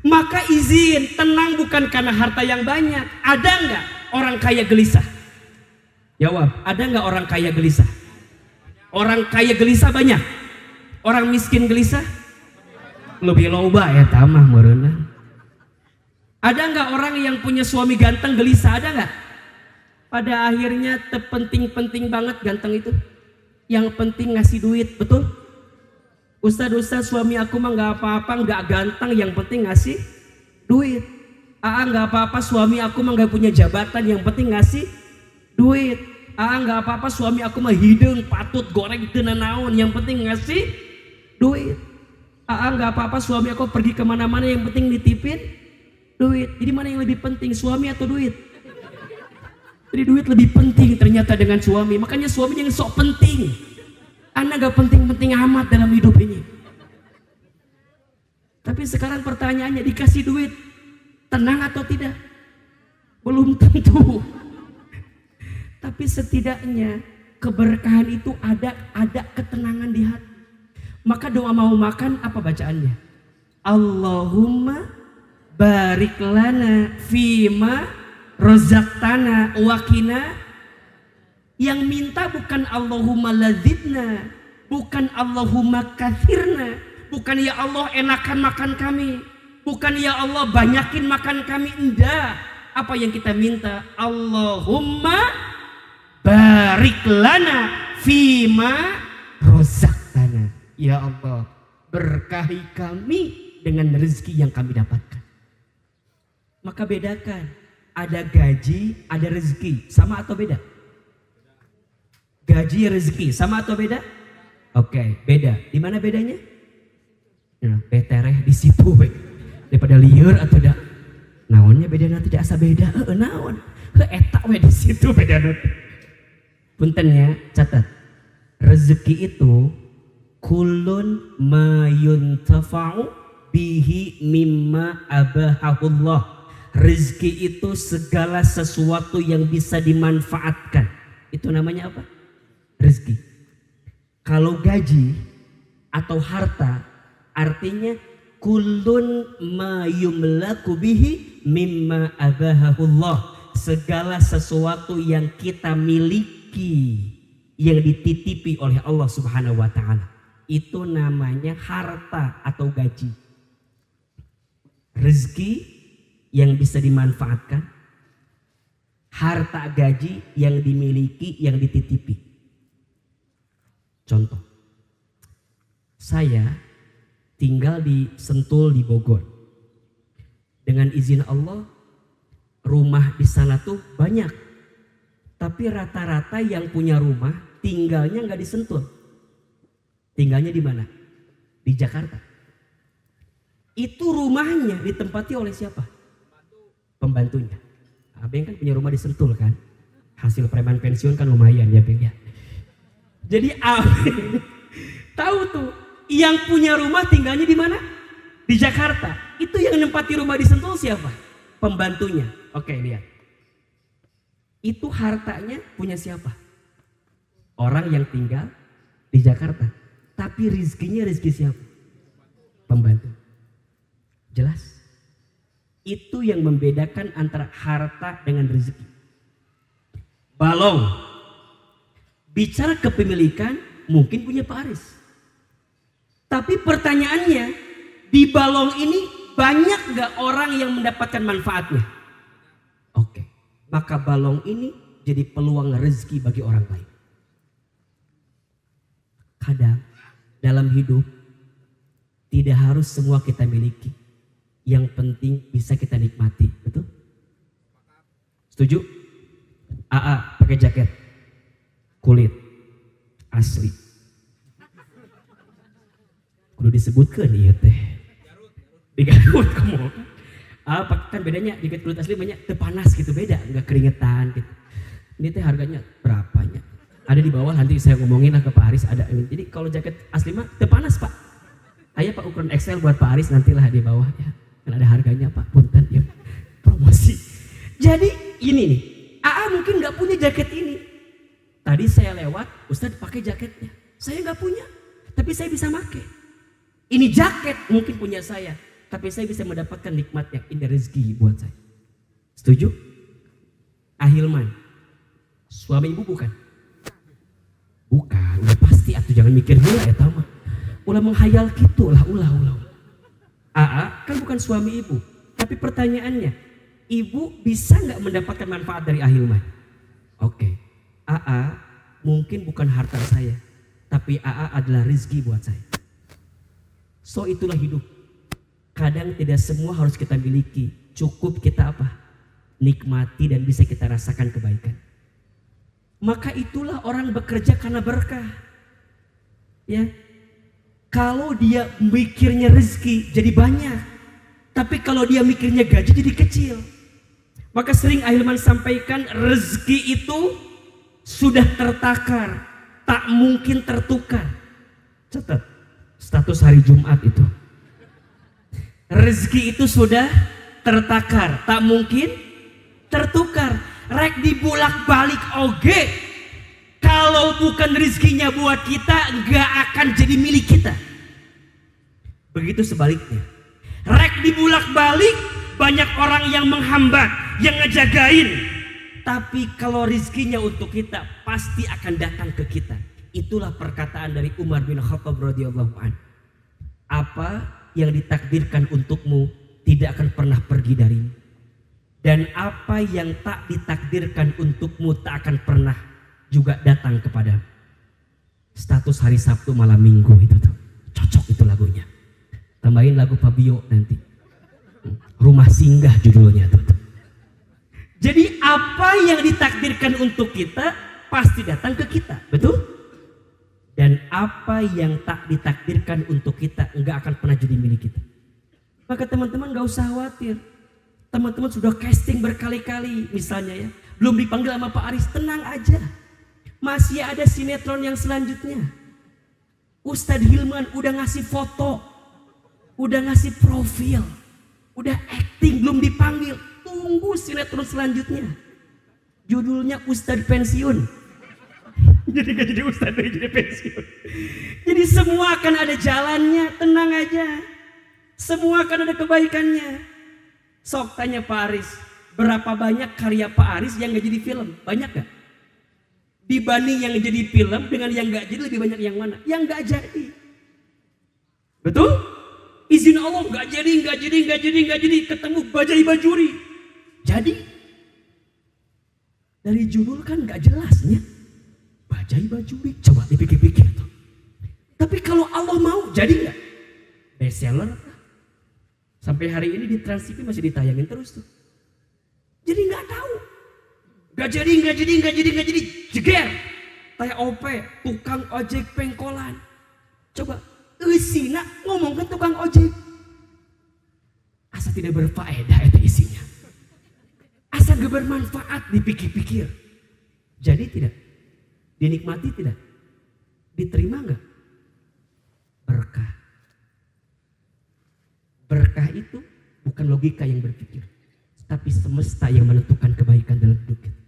Maka izin, tenang bukan karena harta yang banyak. Ada nggak orang kaya gelisah? Jawab, ada nggak orang kaya gelisah? Orang kaya gelisah banyak. Orang miskin gelisah? Lebih loba ya tamah meureunna. Ada nggak orang yang punya suami ganteng gelisah? Ada nggak? Pada akhirnya terpenting-penting banget ganteng itu. Yang penting ngasih duit, betul? Ustaz suami aku mah nggak apa-apa, nggak ganteng, yang penting ngasih duit. Nggak apa-apa suami aku mah nggak punya jabatan, yang penting ngasih duit. Nggak apa-apa suami aku mah hidung patut goreng teu naon, yang penting ngasih duit. Nggak apa-apa suami aku pergi kemana-mana, yang penting nitipin duit. Jadi mana yang lebih penting, suami atau duit? Jadi duit lebih penting ternyata dengan suami. Makanya suami yang sok penting. Anak gak penting-penting amat dalam hidup ini. Tapi sekarang pertanyaannya, dikasih duit tenang atau tidak? Belum tentu. Tapi setidaknya keberkahan itu ada ketenangan di hati. Maka doa mau makan apa bacaannya? Allahumma barik lana fima rozaqtana wakina. Yang minta bukan Allahumma lazidna, bukan Allahumma kathirna, bukan ya Allah enakan makan kami, bukan ya Allah banyakin makan kami, enggak. Apa yang kita minta? Allahumma barik lana fima rozaqtana. Ya Allah, berkahi kami dengan rezeki yang kami dapatkan. Maka bedakan, ada gaji, ada rezeki, sama atau beda? Gaji rezeki sama atau beda? Oke, beda. Di mana bedanya? Nah, betereh di situ daripada lieur atau dak. Naonnya bedana tidak asa beda. Naon? Eta we di situ bedana. Punten ya, catat. Rezeki itu kullun ma yuntafa'u bihi mimma abahahullah. Rezeki itu segala sesuatu yang bisa dimanfaatkan. Itu namanya apa? Rezeki. Kalau gaji atau harta artinya kullun ma yumlaku bihi mimma abahahullah, segala sesuatu yang kita miliki, yang dititipi oleh Allah Subhanahu wa ta'ala, itu namanya harta atau gaji. Rezeki yang bisa dimanfaatkan, harta gaji yang dimiliki, yang dititipi. Contoh, saya tinggal di Sentul di Bogor. Dengan izin Allah, rumah di sana tuh banyak. Tapi rata-rata yang punya rumah tinggalnya nggak di Sentul. Tinggalnya di mana? Di Jakarta. Itu rumahnya ditempati oleh siapa? Pembantunya. Abeng kan punya rumah di Sentul kan? Hasil preman pensiun kan lumayan ya Beng ya. Jadi Abeng tahu tuh, yang punya rumah tinggalnya di mana? Di Jakarta. Itu yang nempati rumah di Sentul siapa? Pembantunya. Oke, lihat. Itu hartanya punya siapa? Orang yang tinggal di Jakarta. Tapi rizkinya rizki siapa? Pembantu. Jelas? Itu yang membedakan antara harta dengan rezeki. Balong. Bicara kepemilikan mungkin punya Pak Aris. Tapi pertanyaannya, di balong ini banyak gak orang yang mendapatkan manfaatnya? Oke, maka balong ini jadi peluang rezeki bagi orang lain. Kadang dalam hidup tidak harus semua kita miliki. Yang penting bisa kita nikmati, betul? Setuju? AA pakai jaket kulit asli. Kudu disebutkan iya teh. Di Garut kamu. Kan bedanya jaket kulit asli banyak panas gitu, beda, nggak keringetan gitu. Ini teh harganya berapanya? Ada di bawah, nanti saya ngomongin lah ke Pak Aris ada ini. Jadi kalau jaket asli mah panas Pak. Ayo Pak ukuran XL buat Pak Aris nantilah di bawah ya. Kan ada harganya Pak, punten ya. Promosi. Jadi ini nih, AA mungkin nggak punya jaket ini. Tadi saya lewat, Ustadz pakai jaketnya. Saya nggak punya, tapi saya bisa pakai. Ini jaket mungkin punya saya, tapi saya bisa mendapatkan nikmatnya. Ini rezeki buat saya. Setuju? Ahilman, suami ibu bukan? Bukan, udah pasti atuh jangan mikir gila ya tama. Ulah menghayal gitu lah, ulah. AA kan bukan suami ibu, tapi pertanyaannya, ibu bisa nggak mendapatkan manfaat dari Ahilman? Oke, AA mungkin bukan harta saya, tapi AA adalah rezeki buat saya. So itulah hidup. Kadang tidak semua harus kita miliki, cukup kita apa? Nikmati dan bisa kita rasakan kebaikan. Maka itulah orang bekerja karena berkah. Ya. Kalau dia mikirnya rezeki jadi banyak, tapi kalau dia mikirnya gaji jadi kecil. Maka sering Ahilman sampaikan, rezeki itu sudah tertakar, tak mungkin tertukar. Catat status hari Jumat itu. Rezeki itu sudah tertakar, tak mungkin tertukar. Rek dibulak balik oge. Kalau bukan rezekinya buat kita, nggak akan jadi milik kita. Begitu sebaliknya. Rek dibulak balik, banyak orang yang menghambat, yang ngejagain. Tapi kalau rezekinya untuk kita, pasti akan datang ke kita. Itulah perkataan dari Umar bin Khattab radhiyallahu anhu. Apa yang ditakdirkan untukmu tidak akan pernah pergi darimu. Dan apa yang tak ditakdirkan untukmu tak akan pernah juga datang kepada. Status hari Sabtu malam Minggu itu tuh cocok itu lagunya. Tambahin lagu Fabio nanti. Rumah Singgah judulnya tuh. Jadi apa yang ditakdirkan untuk kita pasti datang ke kita, betul? Dan apa yang tak ditakdirkan untuk kita enggak akan pernah jadi milik kita. Maka teman-teman gak usah khawatir. Teman-teman sudah casting berkali-kali misalnya ya, belum dipanggil sama Pak Aris, tenang aja. Masih ada sinetron yang selanjutnya. Ustadz Hilman udah ngasih foto, udah ngasih profil, udah acting, belum dipanggil. Tunggu sinetron selanjutnya. Judulnya Ustadz Pensiun. Jadi gak jadi Ustadz, jadi pensiun. Jadi semua akan ada jalannya, tenang aja. Semua akan ada kebaikannya. Sok tanya Pak Aris, berapa banyak karya Pak Aris yang gak jadi film? Banyak gak? Dibanding yang jadi film dengan yang gak jadi, lebih banyak yang mana? Yang gak jadi. Betul? Izin Allah gak jadi, ketemu Bajai Bajuri. Jadi dari judul kan gak jelasnya. Bajai Bajuri, coba dipikir-pikir tuh. Tapi kalau Allah mau, jadi gak? Bestseller. Sampai hari ini di Trans TV masih ditayangin terus tuh. Jadi gak tahu. Gak jadi, jeger. Kayak OP, tukang ojek pengkolan. Coba, isina ngomong ke tukang ojek. Asa tidak berfaedah itu isinya. Asa gak bermanfaat dipikir-pikir. Jadi tidak? Dinikmati tidak? Diterima gak? Berkah. Berkah itu bukan logika yang berpikir, tapi semesta yang menentukan kebaikan dalam hidup kita.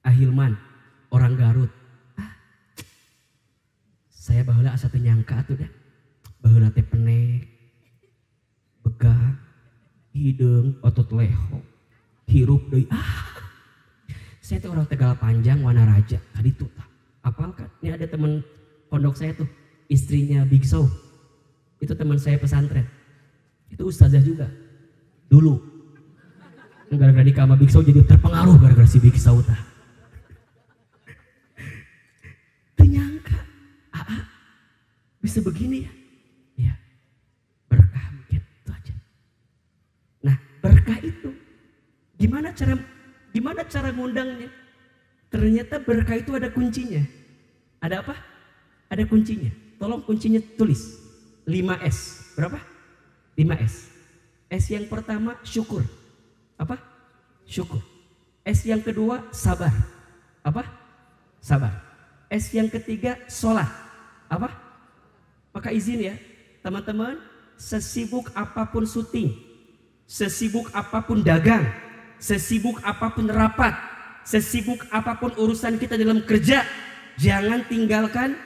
Ahilman, orang Garut. Saya baheula asa teu nyangka atuh dah. Baheula teh penek, begah, hideung, otot leho, hirup deui. Saya tuh orang Tegal Panjang, Wanaraja, kaditu tah. Apal kan? Ini ada teman pondok saya tuh, istrinya Big Show. Itu teman saya pesantren. Itu ustazah juga. Dulu. Gara-gara nikah sama Big Show jadi terpengaruh gara-gara si Big Show tah. Ternyangka. Bisa begini ya? Ya. Berkah mungkin itu aja. Nah, berkah itu gimana cara ngundangnya? Ternyata berkah itu ada kuncinya. Ada apa? Ada kuncinya. Tolong kuncinya tulis. 5S. Berapa? 5S. S yang pertama syukur. Apa? Syukur. S yang kedua sabar. Apa? Sabar. S yang ketiga sholat. Apa? Maka izin ya teman-teman, sesibuk apapun syuting, sesibuk apapun dagang, sesibuk apapun rapat, sesibuk apapun urusan kita dalam kerja, jangan tinggalkan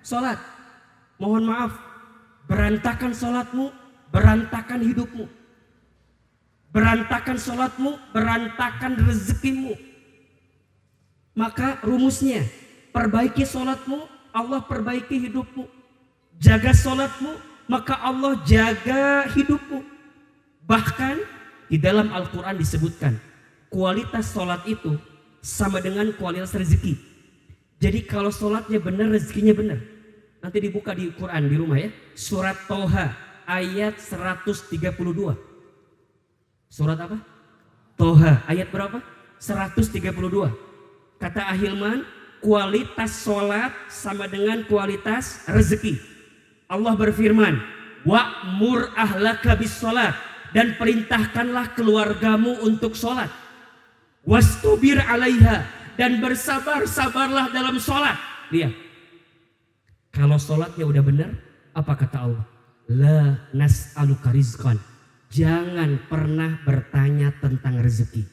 sholat. Mohon maaf, berantakan sholatmu, berantakan hidupmu. Berantakan sholatmu, berantakan rezekimu. Maka rumusnya, perbaiki sholatmu, Allah perbaiki hidupmu. Jaga sholatmu, maka Allah jaga hidupmu. Bahkan di dalam Al-Quran disebutkan, kualitas sholat itu sama dengan kualitas rezeki. Jadi kalau sholatnya benar, rezekinya benar. Nanti dibuka di Quran di rumah ya. Surat Toha ayat 132. Surat apa? Toha ayat berapa? 132. Kata Ahilman, kualitas sholat sama dengan kualitas rezeki. Allah berfirman, wa'mur ahlaka bis sholat, dan perintahkanlah keluargamu untuk sholat. Wastubir alaiha, dan bersabar-sabarlah dalam sholat. Lihat, kalau sholatnya udah benar, apa kata Allah? La nas'aluka rizqan, jangan pernah bertanya tentang rezeki.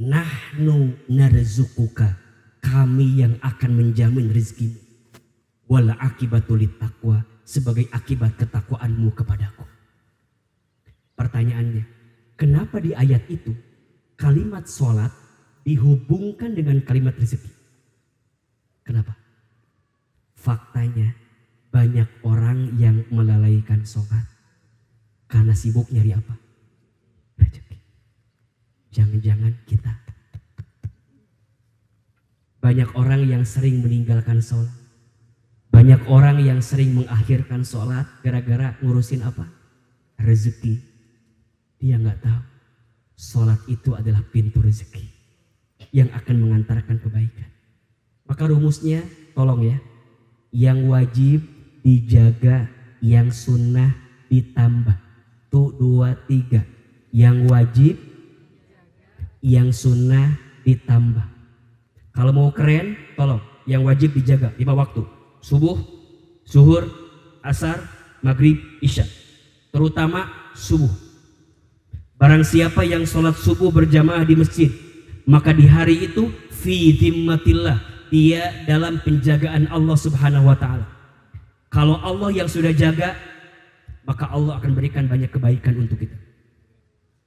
Nahnu narzukuka, kami yang akan menjamin rezekimu. Wala akibatul taqwa, sebagai akibat ketakwaanmu kepadaku. Pertanyaannya, kenapa di ayat itu kalimat sholat dihubungkan dengan kalimat rezeki? Kenapa? Faktanya banyak orang yang melalaikan sholat karena sibuk nyari apa? Rezeki. Jangan-jangan kita. Banyak orang yang sering meninggalkan sholat. Banyak orang yang sering mengakhirkan sholat gara-gara ngurusin apa? Rezeki. Dia nggak tahu sholat itu adalah pintu rezeki yang akan mengantarkan kebaikan. Maka rumusnya tolong ya, yang wajib dijaga, yang sunnah ditambah. Tuh 2, 3. Yang wajib, yang sunnah ditambah. Kalau mau keren, tolong yang wajib dijaga 5 waktu. Subuh, zuhur, asar, maghrib, isya. Terutama subuh. Barang siapa yang sholat subuh berjamaah di masjid, maka di hari itu fi dhimmatillah, dia dalam penjagaan Allah subhanahu wa ta'ala. Kalau Allah yang sudah jaga, maka Allah akan berikan banyak kebaikan untuk kita.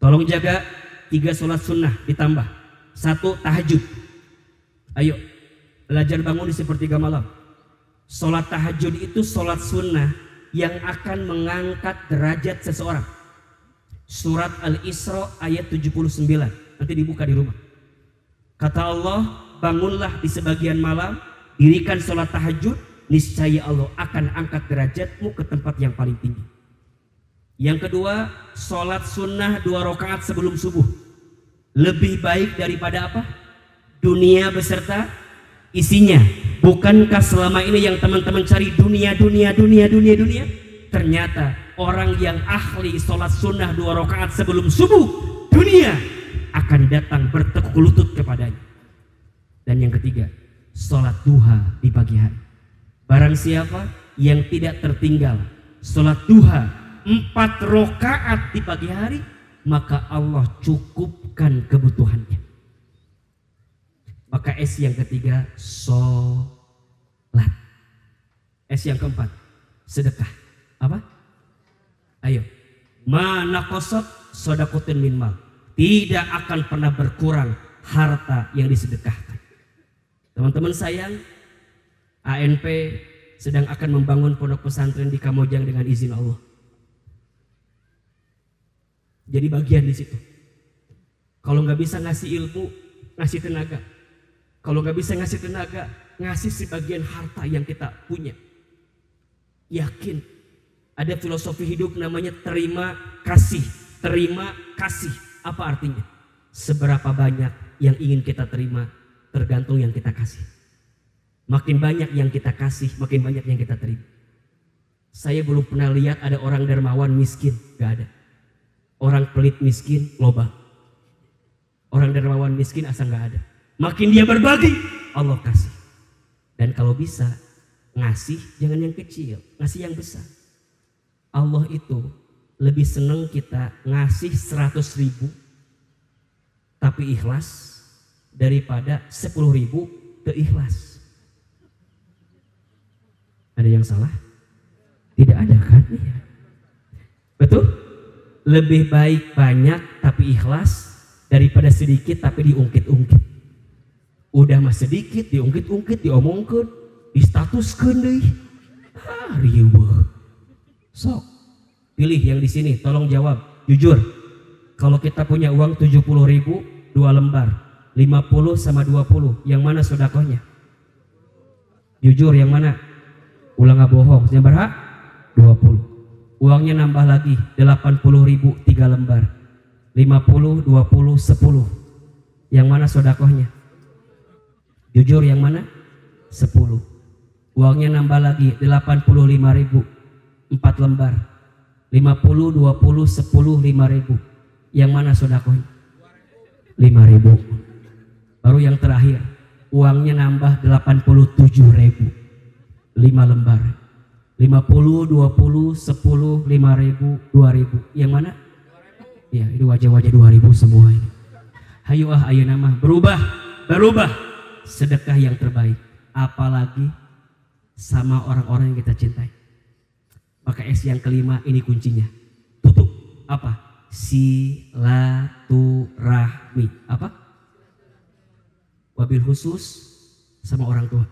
Tolong jaga 3 sholat sunnah ditambah 1 tahajud. Ayo belajar bangun di sepertiga malam. Sholat tahajud itu sholat sunnah yang akan mengangkat derajat seseorang. Surat Al-Isra ayat 79. Nanti dibuka di rumah. Kata Allah, bangunlah di sebagian malam, dirikan sholat tahajud, niscaya Allah akan angkat derajatmu ke tempat yang paling tinggi. Yang kedua, sholat sunnah 2 rakaat sebelum subuh. Lebih baik daripada apa? Dunia beserta isinya. Bukankah selama ini yang teman-teman cari dunia? Ternyata orang yang ahli sholat sunnah 2 rakaat sebelum subuh, dunia akan datang bertekuk lutut kepadanya. Dan yang ketiga, sholat duha di pagi hari. Barang siapa yang tidak tertinggal sholat duha 4 rakaat di pagi hari, maka Allah cukupkan kebutuhannya. Maka S yang ketiga, sholat. S yang keempat, sedekah. Apa? Ayo. Mana kosot sodakotin min mal. Tidak akan pernah berkurang harta yang disedekahkan. Teman-teman sayang, ANP sedang akan membangun pondok pesantren di Kamojang dengan izin Allah. Jadi bagian di situ. Kalau nggak bisa ngasih ilmu, ngasih tenaga. Kalau nggak bisa ngasih tenaga, ngasih sebagian harta yang kita punya. Yakin ada filosofi hidup namanya terima kasih. Terima kasih. Apa artinya? Seberapa banyak yang ingin kita terima tergantung yang kita kasih. Makin banyak yang kita kasih, makin banyak yang kita terima. Saya belum pernah lihat ada orang dermawan miskin, gak ada. Orang pelit miskin, loba. Orang dermawan miskin asal gak ada. Makin dia berbagi, Allah kasih. Dan kalau bisa, ngasih jangan yang kecil, ngasih yang besar. Allah itu lebih senang kita ngasih 100.000 tapi ikhlas daripada 10.000 ikhlas. Ada yang salah? Tidak ada kan? Iya. Betul? Lebih baik banyak tapi ikhlas daripada sedikit tapi diungkit-ungkit. Udah mah sedikit diungkit-ungkit, diomongkeun, distatuskeun deui. Riweuh. Sok pilih yang di sini, tolong jawab jujur. Kalau kita punya uang 70.000, 2 lembar, 50 sama 20, yang mana sedekahnya? Jujur yang mana? Ulang gak bohong, yang berhak? 20. Uangnya nambah lagi 80.000, 3 lembar, 50, 20, 10. Yang mana sedekahnya? Jujur yang mana? 10. Uangnya nambah lagi 85.000, 4 lembar, 50, 20, 10, 5.000. Yang mana sedekahnya? 5.000. Baru yang terakhir, uangnya nambah 87.000, 5 lembar, 50, 20, 10, 5.000, 2.000. Yang mana? Ya, ini wajah-wajah 2.000 semua ini. Hayu ayo nama berubah. Sedekah yang terbaik, apalagi sama orang-orang yang kita cintai. Maka S yang kelima ini kuncinya. Tutup. Apa? Silaturahmi. Apa? Wabil khusus sama orang tua.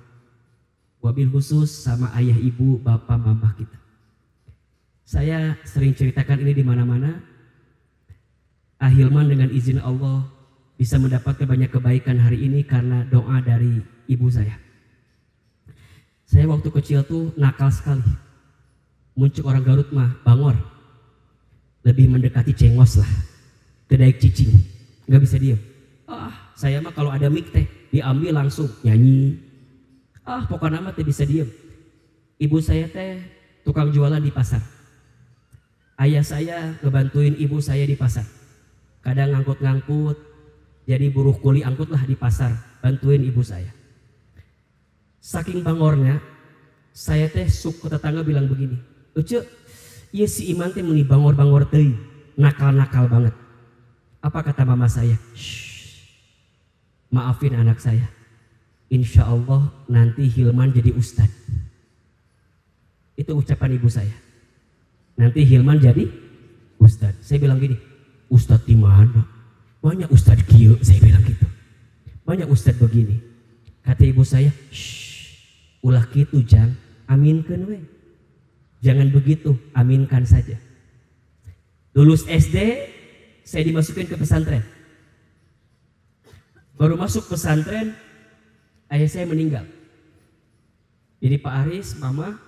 Wabil khusus sama ayah, ibu, bapak, mama kita. Saya sering ceritakan ini di mana-mana. Ahilman dengan izin Allah bisa mendapatkan banyak kebaikan hari ini karena doa dari ibu saya. Saya waktu kecil tuh nakal sekali. Muncul orang Garut mah bangor. Lebih mendekati cengos lah. Kedaik cicing. Gak bisa diam. Saya mah kalau ada mic teh diambil langsung nyanyi. Pokoknya mah teh bisa diam. Ibu saya teh tukang jualan di pasar. Ayah saya ngebantuin ibu saya di pasar. Kadang ngangkut-ngangkut. Jadi buruh kuli angkut lah di pasar. Bantuin ibu saya. Saking bangornya, saya teh suku tetangga bilang begini. Uce, iya si Iman teh meni bangor-bangor teuing, nakal-nakal banget. Apa kata mama saya? Shh, maafin anak saya. Insya Allah nanti Hilman jadi ustad. Itu ucapan ibu saya. nanti Hilman jadi ustadz. Saya bilang gini, ustadz di mana? Banyak ustadz kieu, saya bilang gitu. Banyak ustadz begini. Kata ibu saya, shh, ulah gitu jang, aminkan we. Jangan begitu, aminkan saja. Lulus SD, saya dimasukin ke pesantren. Baru masuk pesantren, ayah saya meninggal. Jadi Pak Aris, Mama,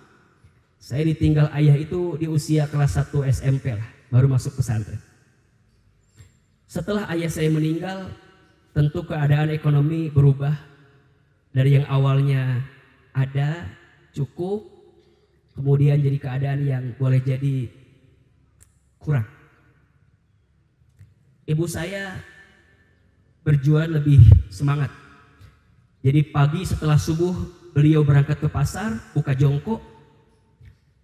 saya ditinggal ayah itu di usia kelas 1 SMP lah, baru masuk pesantren. Setelah ayah saya meninggal, tentu keadaan ekonomi berubah. Dari yang awalnya ada, cukup, kemudian jadi keadaan yang boleh jadi kurang. Ibu saya berjualan lebih semangat. Jadi pagi setelah subuh beliau berangkat ke pasar, buka jongkok,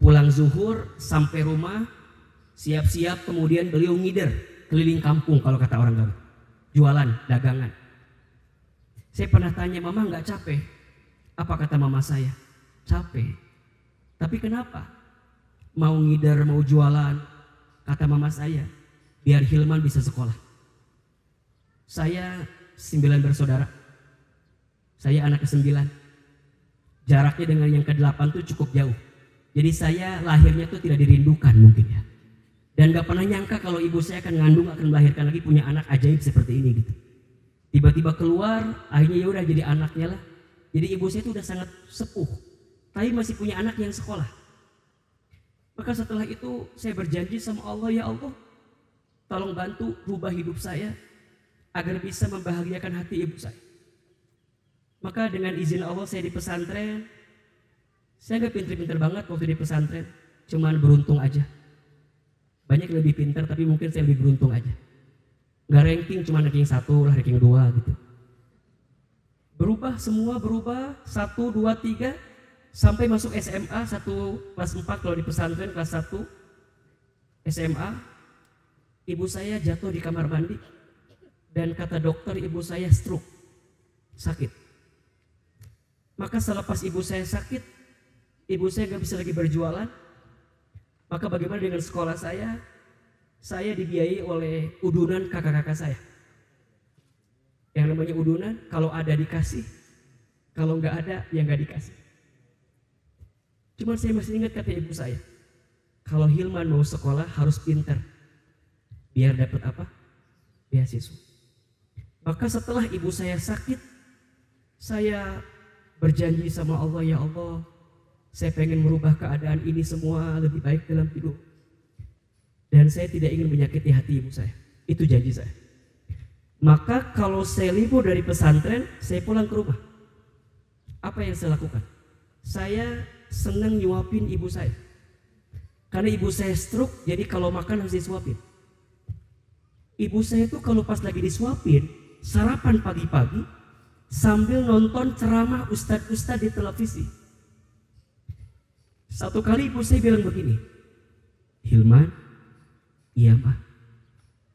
pulang zuhur sampai rumah, siap-siap kemudian beliau ngider keliling kampung kalau kata orang Garut, jualan dagangan. Saya pernah tanya, Mama nggak capek? Apa kata mama saya? Capek. Tapi kenapa? Mau ngider, mau jualan, kata mama saya, biar Hilman bisa sekolah. Saya 9 bersaudara. Saya anak ke-9. Jaraknya dengan yang ke-8 tuh cukup jauh. Jadi saya lahirnya tuh tidak dirindukan mungkin ya. Dan gak pernah nyangka kalau ibu saya akan ngandung, akan melahirkan lagi punya anak ajaib seperti ini gitu. Tiba-tiba keluar, akhirnya ya udah jadi anaknya lah. Jadi ibu saya itu udah sangat sepuh, tapi masih punya anak yang sekolah. Maka setelah itu saya berjanji sama Allah, ya Allah, tolong bantu rubah hidup saya agar bisa membahagiakan hati ibu saya. Maka dengan izin Allah saya di pesantren. Saya gak pinter-pinter banget waktu di pesantren, cuman beruntung aja. Banyak lebih pintar tapi mungkin saya lebih beruntung aja. Gak ranking, cuma ranking 1 lah, ranking 2 gitu. Berubah, semua berubah, 1, 2, 3, sampai masuk SMA, 1 kelas 4 kalau di pesantren, kelas 1 SMA. Ibu saya jatuh di kamar mandi, dan kata dokter ibu saya stroke, sakit. Maka selepas ibu saya sakit, ibu saya gak bisa lagi berjualan. Maka bagaimana dengan sekolah saya? Saya dibiayai oleh udunan kakak-kakak saya. Yang namanya udunan, kalau ada dikasih, kalau nggak ada, ya nggak dikasih. Cuma saya masih ingat kata ibu saya, kalau Hilman mau sekolah harus pintar, biar dapat apa? Beasiswa. Maka setelah ibu saya sakit, saya berjanji sama Allah, ya Allah, saya pengen merubah keadaan ini semua lebih baik dalam hidup. Dan saya tidak ingin menyakiti hati ibu saya. Itu janji saya. Maka kalau saya libur dari pesantren, saya pulang ke rumah. Apa yang saya lakukan? Saya senang nyuapin ibu saya. Karena ibu saya stroke, jadi kalau makan harus disuapin. Ibu saya tuh kalau pas lagi disuapin, sarapan pagi-pagi, sambil nonton ceramah ustadz-ustadz di televisi. Satu kali ibu saya bilang begini, Hilman, iya mah,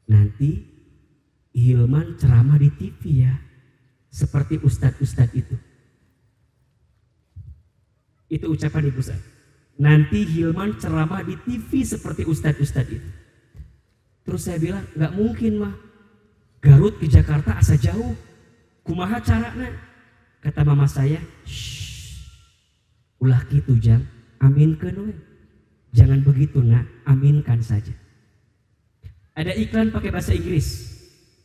nanti Hilman ceramah di TV ya, seperti ustadz-ustadz itu. Itu ucapan ibu saya. Nanti Hilman ceramah di TV seperti ustadz-ustadz itu. Terus saya bilang, nggak mungkin mah, Garut ke Jakarta asa jauh, kumaha carana? Kata mama saya, shh, ulah gitu jang, aminkan we. Jangan begitu nak, aminkan saja. Ada iklan pakai bahasa Inggris.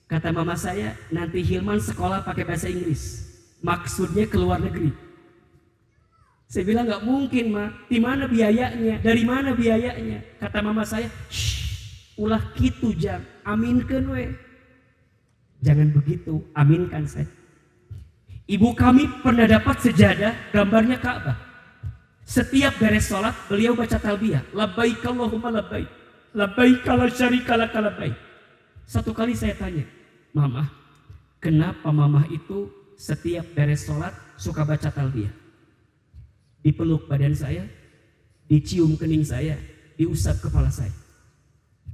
Kata mama saya, nanti Hilman sekolah pakai bahasa Inggris. Maksudnya ke luar negeri. Saya bilang nggak mungkin mah. Di mana biayanya? Dari mana biayanya? Kata mama saya, shh, ulah gitu jang, aminkan we. Jangan begitu, aminkan saya. Ibu kami pernah dapat sejadah gambarnya Ka'bah. Setiap beres sholat beliau baca talbiyah, labbaik Allahumma labbaik, labbaik la syarika lak labbaik. Satu kali saya tanya, Mama, kenapa Mama itu setiap beres sholat suka baca talbiyah? Dipeluk badan saya, dicium kening saya, diusap kepala saya.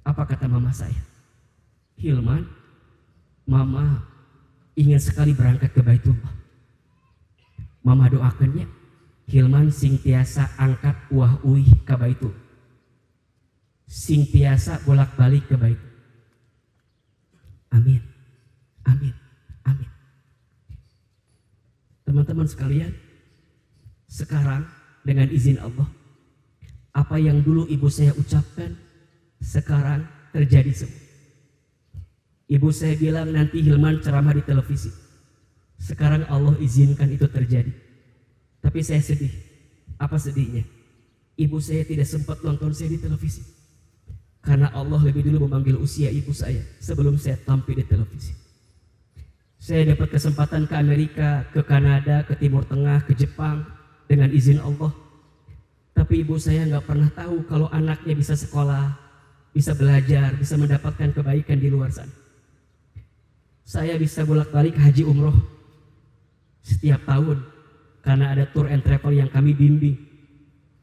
Apa kata mama saya? Hilman, Mama ingin sekali berangkat ke Baitullah. Mama doakannya, Hilman sing tiasa angkat uah uih ka Baitullah. sing tiasa bolak-balik kebaikan. Amin. Amin. Amin. Teman-teman sekalian, sekarang dengan izin Allah, apa yang dulu ibu saya ucapkan sekarang terjadi semua. Ibu saya bilang nanti Hilman ceramah di televisi. Sekarang Allah izinkan itu terjadi. Tapi saya sedih. Apa sedihnya? Ibu saya tidak sempat nonton saya di televisi. Karena Allah lebih dulu memanggil usia ibu saya sebelum saya tampil di televisi. Saya dapat kesempatan ke Amerika, ke Kanada, ke Timur Tengah, ke Jepang dengan izin Allah. Tapi ibu saya nggak pernah tahu kalau anaknya bisa sekolah, bisa belajar, bisa mendapatkan kebaikan di luar sana. Saya bisa bolak-balik haji umroh setiap tahun karena ada tour and travel yang kami bimbing.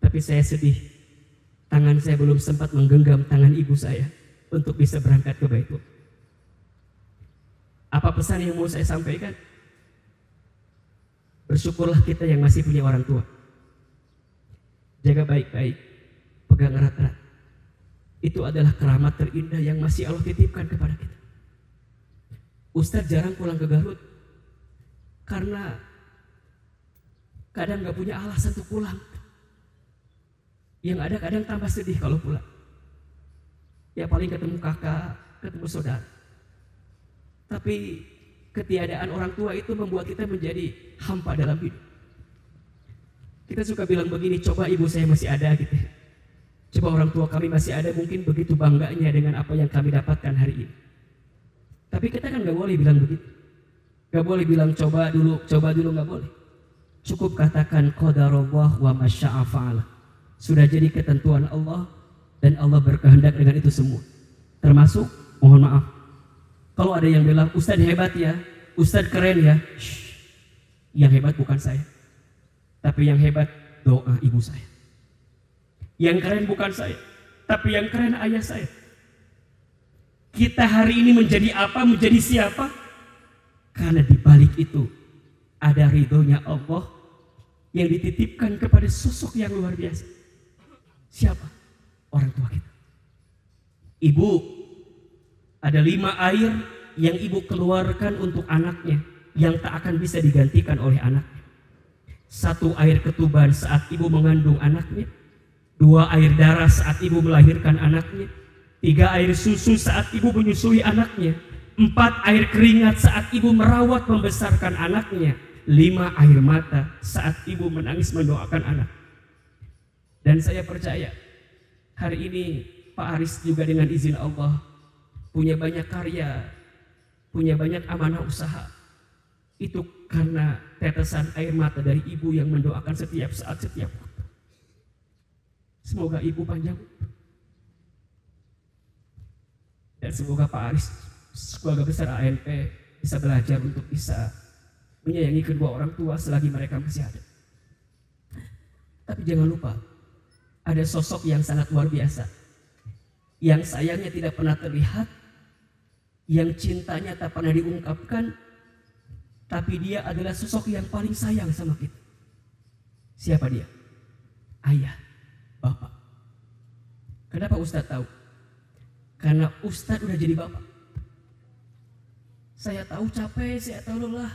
Tapi saya sedih, tangan saya belum sempat menggenggam tangan ibu saya untuk bisa berangkat ke Baitul. Apa pesan yang mau saya sampaikan? Bersyukurlah kita yang masih punya orang tua. Jaga baik-baik, pegang erat-erat. Itu adalah keramat terindah yang masih Allah titipkan kepada kita. Ustadz jarang pulang ke Garut karena kadang gak punya alasan untuk pulang. Yang ada kadang tambah sedih kalau pulang. Ya paling ketemu kakak, ketemu saudara. Tapi ketiadaan orang tua itu membuat kita menjadi hampa dalam hidup. Kita suka bilang begini, coba ibu saya masih ada gitu. Coba orang tua kami masih ada, mungkin begitu bangganya dengan apa yang kami dapatkan hari ini. Tapi kita kan gak boleh bilang begitu. Gak boleh bilang coba dulu gak boleh. Cukup katakan qadarullah wa masya'a fa'ala. Sudah jadi ketentuan Allah dan Allah berkehendak dengan itu semua. Termasuk, mohon maaf, kalau ada yang bilang Ustadz hebat ya, Ustadz keren ya, yang hebat bukan saya. Tapi yang hebat doa ibu saya. Yang keren bukan saya, tapi yang keren ayah saya. Kita hari ini menjadi apa, menjadi siapa? Karena di balik itu ada ridhonya Allah yang dititipkan kepada sosok yang luar biasa. Siapa? Orang tua kita. Ibu, ada 5 air yang ibu keluarkan untuk anaknya yang tak akan bisa digantikan oleh anaknya. 1 air ketuban saat ibu mengandung anaknya. 2 air darah saat ibu melahirkan anaknya. 3 air susu saat ibu menyusui anaknya. 4 air keringat saat ibu merawat membesarkan anaknya. 5 air mata saat ibu menangis mendoakan anak. Dan saya percaya hari ini Pak Aris juga dengan izin Allah punya banyak karya, punya banyak amanah usaha. Itu karena tetesan air mata dari ibu yang mendoakan setiap saat, setiap waktu. Semoga ibu panjang dan semoga Pak Aris, keluarga besar ANP bisa belajar untuk bisa menyayangi kedua orang tua selagi mereka masih ada. Tapi jangan lupa, ada sosok yang sangat luar biasa, yang sayangnya tidak pernah terlihat, yang cintanya tak pernah diungkapkan, tapi dia adalah sosok yang paling sayang sama kita. Siapa dia? Ayah, bapak. Kenapa Ustadz tahu? Karena Ustadz udah jadi bapak. Saya tahu capek, saya tahu lelah.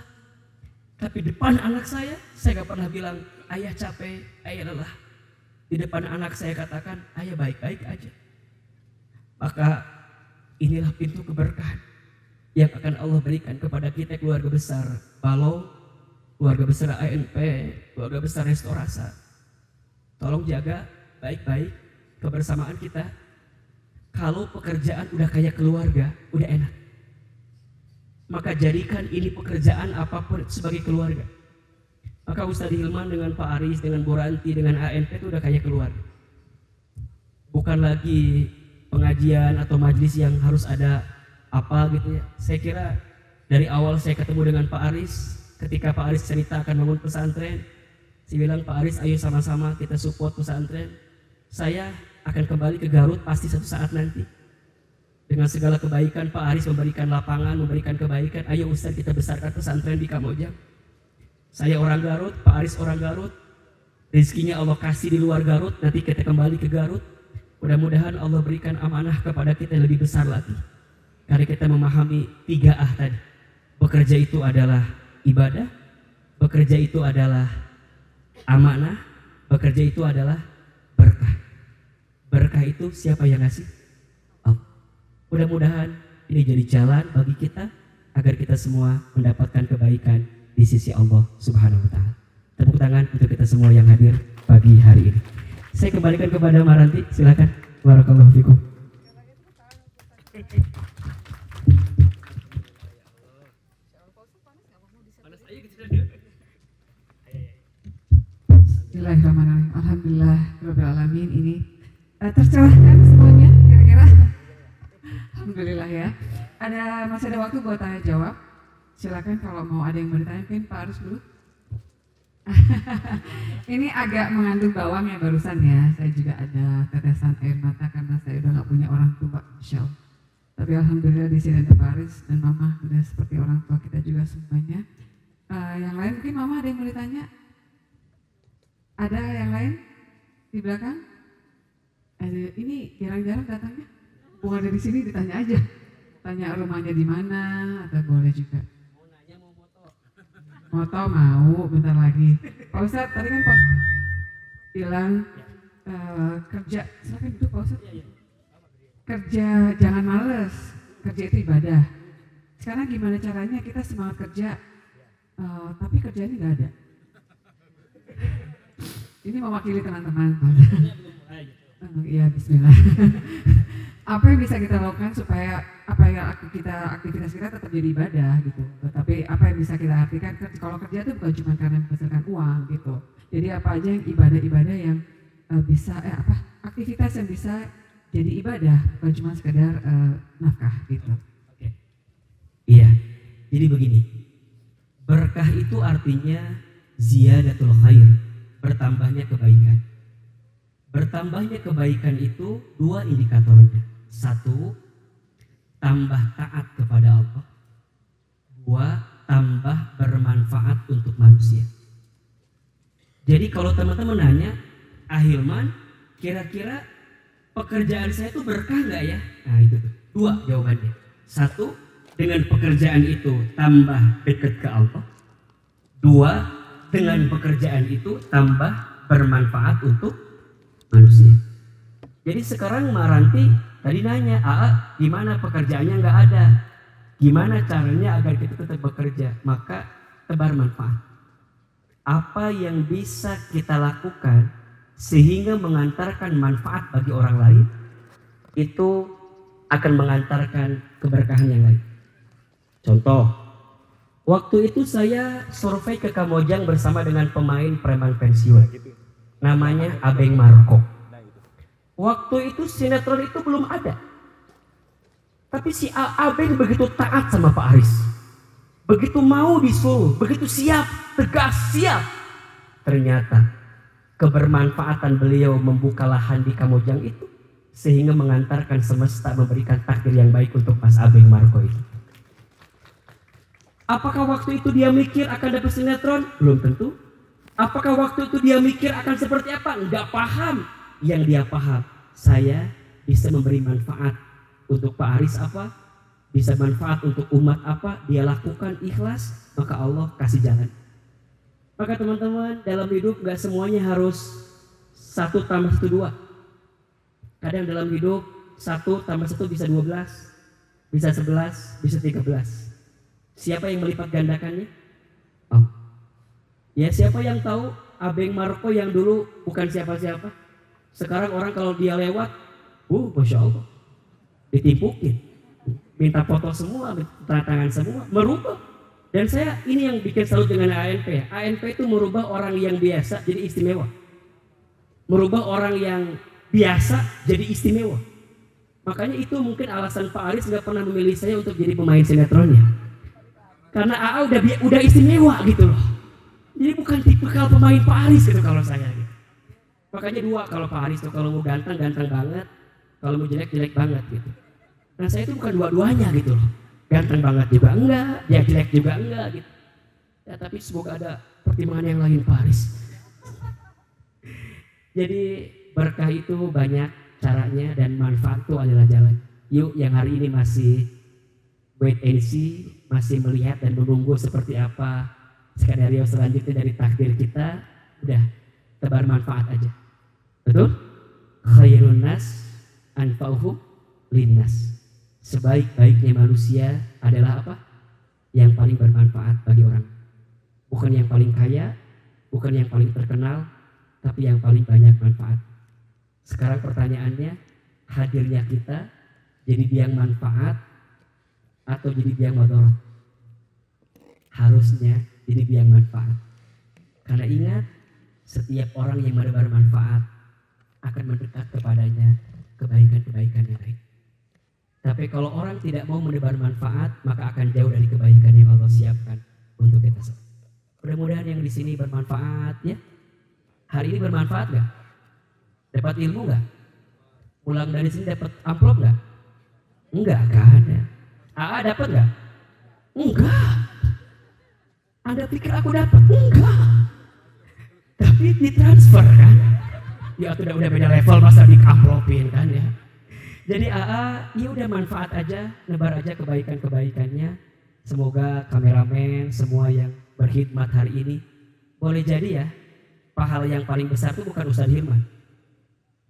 Tapi depan anak saya gak pernah bilang ayah capek, ayah lelah. Di depan anak saya katakan ayah baik-baik aja. Maka inilah pintu keberkahan yang akan Allah berikan kepada kita keluarga besar Balo, keluarga besar ANP, keluarga besar Restorasa. Tolong jaga baik-baik kebersamaan kita. Kalau pekerjaan udah kayak keluarga, udah enak. Maka jadikan ini pekerjaan apapun sebagai keluarga. Maka Ustadz Hilman dengan Pak Aris, dengan Bu Ranti, dengan ANP itu udah kayak keluarga. Bukan lagi pengajian atau majelis yang harus ada apa gitu ya. Saya kira dari awal saya ketemu dengan Pak Aris, ketika Pak Aris cerita akan bangun pesantren, saya bilang Pak Aris ayo sama-sama kita support pesantren. Saya akan kembali ke Garut pasti suatu saat nanti. Dengan segala kebaikan Pak Aris memberikan lapangan, memberikan kebaikan. Ayo Ustadz kita besarkan pesantren di Kamojang. Saya orang Garut, Pak Aris orang Garut. Rezekinya Allah kasih di luar Garut, nanti kita kembali ke Garut. Mudah-mudahan Allah berikan amanah kepada kita yang lebih besar lagi. Karena kita memahami 3A tadi. Bekerja itu adalah ibadah, bekerja itu adalah amanah, bekerja itu adalah berkah. Berkah itu siapa yang ngasih? Allah. Mudah-mudahan ini jadi jalan bagi kita agar kita semua mendapatkan kebaikan di sisi Allah Subhanahu wa taala. Tepuk tangan untuk kita semua yang hadir pagi hari ini. Saya kembalikan kepada Maranti, silakan. Barakallahu fikum. Bismillahirrahmanirrahim. Alhamdulillah rabbil alamin. Ini tercerahkan semuanya kira-kira. Alhamdulillah ya. Masih ada waktu buat tanya jawab. Silakan kalau mau ada yang mau ditanya, mungkin Pak Arus dulu. Ini agak mengandung bawang ya barusan ya. Saya juga ada tetesan air mata karena saya udah gak punya orang tua, Insya Allah. Tapi alhamdulillah di sini ada Pak Aris dan Mama udah seperti orang tua kita juga semuanya. Yang lain mungkin Mama ada yang mau ditanya? Ada yang lain di belakang? Ini jarang-jarang datangnya. Bukan dari sini ditanya aja. Tanya rumahnya di mana atau boleh juga. Moto mau bentar lagi. Pak Ustadz tadi kan Pak bilang kerja, silakan duduk Pak Ustadz. Kerja jangan males, kerja itu ibadah. Sekarang gimana caranya kita semangat kerja, tapi kerjanya nggak ada. Ini mewakili teman-teman. Iya Bismillah. Apa yang bisa kita lakukan supaya aktivitas kita tetap jadi ibadah gitu. Tapi apa yang bisa kita artikan kalau kerja itu bukan cuma karena menghasilkan uang gitu. Jadi apa aja yang ibadah-ibadah yang bisa aktivitas yang bisa jadi ibadah bukan cuma sekedar nafkah gitu. Oke. Iya. Jadi begini. Berkah itu artinya ziyadatul khair, bertambahnya kebaikan. Bertambahnya kebaikan itu 2 indikatornya. 1, tambah taat kepada Allah. 2, tambah bermanfaat untuk manusia. Jadi kalau teman-teman nanya, Ahilman, kira-kira pekerjaan saya itu berkah nggak ya? Nah itu tuh, 2 jawabannya. 1, dengan pekerjaan itu tambah dekat ke Allah. 2, dengan pekerjaan itu tambah bermanfaat untuk manusia. Jadi sekarang Maranti tadi nanya, gimana pekerjaannya nggak ada? Gimana caranya agar kita tetap bekerja? Maka tebar manfaat. Apa yang bisa kita lakukan sehingga mengantarkan manfaat bagi orang lain, itu akan mengantarkan keberkahan yang lain. Contoh, waktu itu saya survei ke Kamojang bersama dengan pemain preman pensiun. Namanya Abeng Marco. Waktu itu sinetron itu belum ada. Tapi si Abeng begitu taat sama Pak Aris. Begitu mau disuruh, begitu siap, tegas, siap. Ternyata kebermanfaatan beliau membuka lahan di Kamojang itu sehingga mengantarkan semesta memberikan takdir yang baik untuk Mas Abeng Marco itu. Apakah waktu itu dia mikir akan dapat sinetron? Belum tentu. Apakah waktu itu dia mikir akan seperti apa? Enggak paham. Yang dia paham, saya bisa memberi manfaat untuk Pak Aris apa? Bisa manfaat untuk umat apa? Dia lakukan ikhlas, maka Allah kasih jalan. Maka teman-teman, dalam hidup enggak semuanya harus 1 tambah 1 2. Kadang dalam hidup 1 tambah 1 bisa 12, bisa 11, bisa 13. Siapa yang melipat gandakannya? Allah. Ya siapa yang tahu Abeng Marco yang dulu bukan siapa-siapa. Sekarang orang kalau dia lewat, Masya Allah, ditimpukin. Minta foto semua, tanda tangan semua, merubah. Dan saya ini yang bikin salut dengan ANP. ANP itu merubah orang yang biasa jadi istimewa. Merubah orang yang biasa jadi istimewa. Makanya itu mungkin alasan Pak Aris nggak pernah memilih saya untuk jadi pemain sinetronnya. Karena AA udah istimewa gitu loh. Jadi bukan tipikal pemain Pak Aris gitu kalau saya gitu. Makanya 2 kalau Pak Aris tuh, kalau mau ganteng banget, kalau mau jelek banget gitu. Nah saya itu bukan dua-duanya gitu loh. Ganteng banget juga enggak, ya jelek juga enggak gitu. Ya tapi semoga ada pertimbangan yang lain Pak Aris. Jadi berkah itu banyak caranya dan manfaat itu adalah jalan. Yuk yang hari ini masih wait and see, masih melihat dan menunggu seperti apa skenario selanjutnya dari takdir kita, udah tebar manfaat aja. Betul? Khairun nas anfa'uhum linnas. Sebaik-baiknya manusia adalah apa? Yang paling bermanfaat bagi orang. Bukan yang paling kaya, bukan yang paling terkenal, tapi yang paling banyak manfaat. Sekarang pertanyaannya, hadirnya kita jadi biang manfaat atau jadi biang mudarat? Harusnya jadi biang manfaat. Karena ingat, setiap orang yang menebar manfaat akan mendekat kepadanya kebaikan-kebaikan yang lain. Tapi kalau orang tidak mau menebar manfaat, maka akan jauh dari kebaikan yang Allah siapkan untuk kita semua. Mudah-mudahan yang di sini bermanfaat ya. Hari ini bermanfaat gak? Dapat ilmu gak? Pulang dari sini dapat amplop gak? Enggak kan ya. AA dapat gak? Enggak. Anda pikir aku dapat? Enggak. Tapi ditransfer kan? Ya udah beda level masa diamplopin kan ya. Jadi AA ya udah manfaat aja, nebar aja kebaikan-kebaikannya. Semoga kameramen semua yang berkhidmat hari ini boleh jadi ya pahala yang paling besar itu bukan Ustaz Hilman.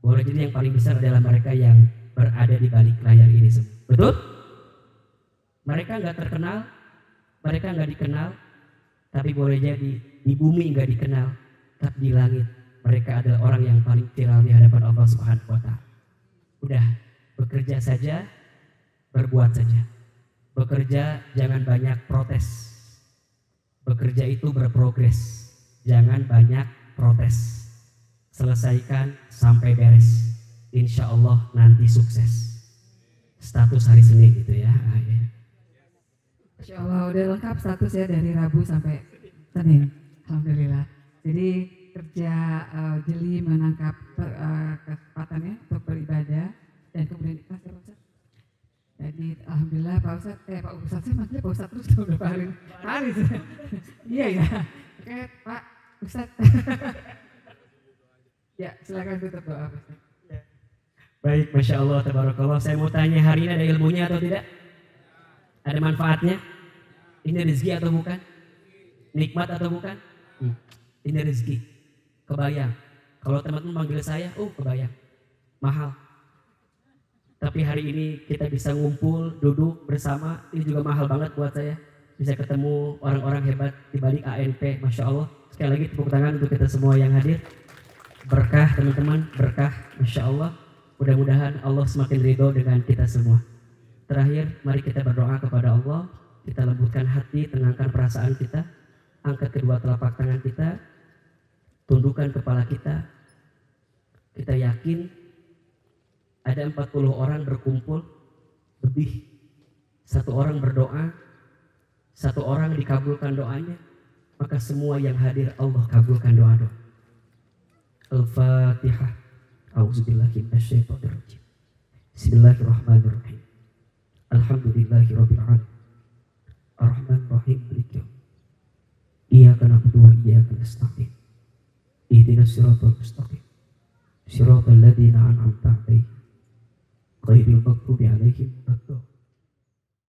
Boleh jadi yang paling besar adalah mereka yang berada di balik layar ini semua. Betul? Mereka nggak terkenal, mereka nggak dikenal, tapi boleh jadi di bumi nggak dikenal, tapi di langit mereka adalah orang yang paling viral di hadapan Allah Subhanahu wa Ta'ala. Udah, bekerja saja, berbuat saja. Bekerja jangan banyak protes. Bekerja itu berprogres, jangan banyak protes. Selesaikan sampai beres. Insya Allah nanti sukses. Status hari Senin gitu ya. Insya Allah udah lengkap status ya dari Rabu sampai Senin. Alhamdulillah. Jadi kerja jeli menangkap kesempatannya untuk beribadah dan kemudian ikhlas ya Pak Ustaz. Jadi alhamdulillah Pak Ustaz, Pak Ustaz saya manggilnya Pak Ustaz terus udah hari. Iya ya. Oke Pak Ustaz. Ya silakan tutup doa Pak Ustaz. Baik, Masya Allah, tabarakallah. Saya mau tanya, hari ini ada ilmunya atau tidak? Ada manfaatnya? Ini rezeki atau bukan? Nikmat atau bukan? Ini rezeki. Kebayang. Kalau teman-teman manggil saya, kebayang. Mahal. Tapi hari ini kita bisa ngumpul, duduk bersama, ini juga mahal banget buat saya. Bisa ketemu orang-orang hebat di balik ANP, Masya Allah. Sekali lagi tepuk tangan untuk kita semua yang hadir. Berkah teman-teman, berkah, Masya Allah. Mudah-mudahan Allah semakin ridho dengan kita semua. Terakhir, mari kita berdoa kepada Allah. Kita lembutkan hati, tenangkan perasaan kita. Angkat kedua telapak tangan kita. Tundukkan kepala kita. Kita yakin ada 40 orang berkumpul. Lebih. 1 orang berdoa. 1 orang dikabulkan doanya. Maka semua yang hadir Allah kabulkan doa-doa. Al-Fatihah. A'udzubillahi minasyaitonir rajim. Bismillahirrahmanirrahim. Alhamdulillahirabbil alamin. Arrahmanir rahim maliki yaumiddin. Iyyaka na'budu wa iyyaka nasta'in. Ihdinas siratal mustaqim. Siratal ladzina an'amta 'alaihim ghairil maghdubi 'alaihim waladdallin.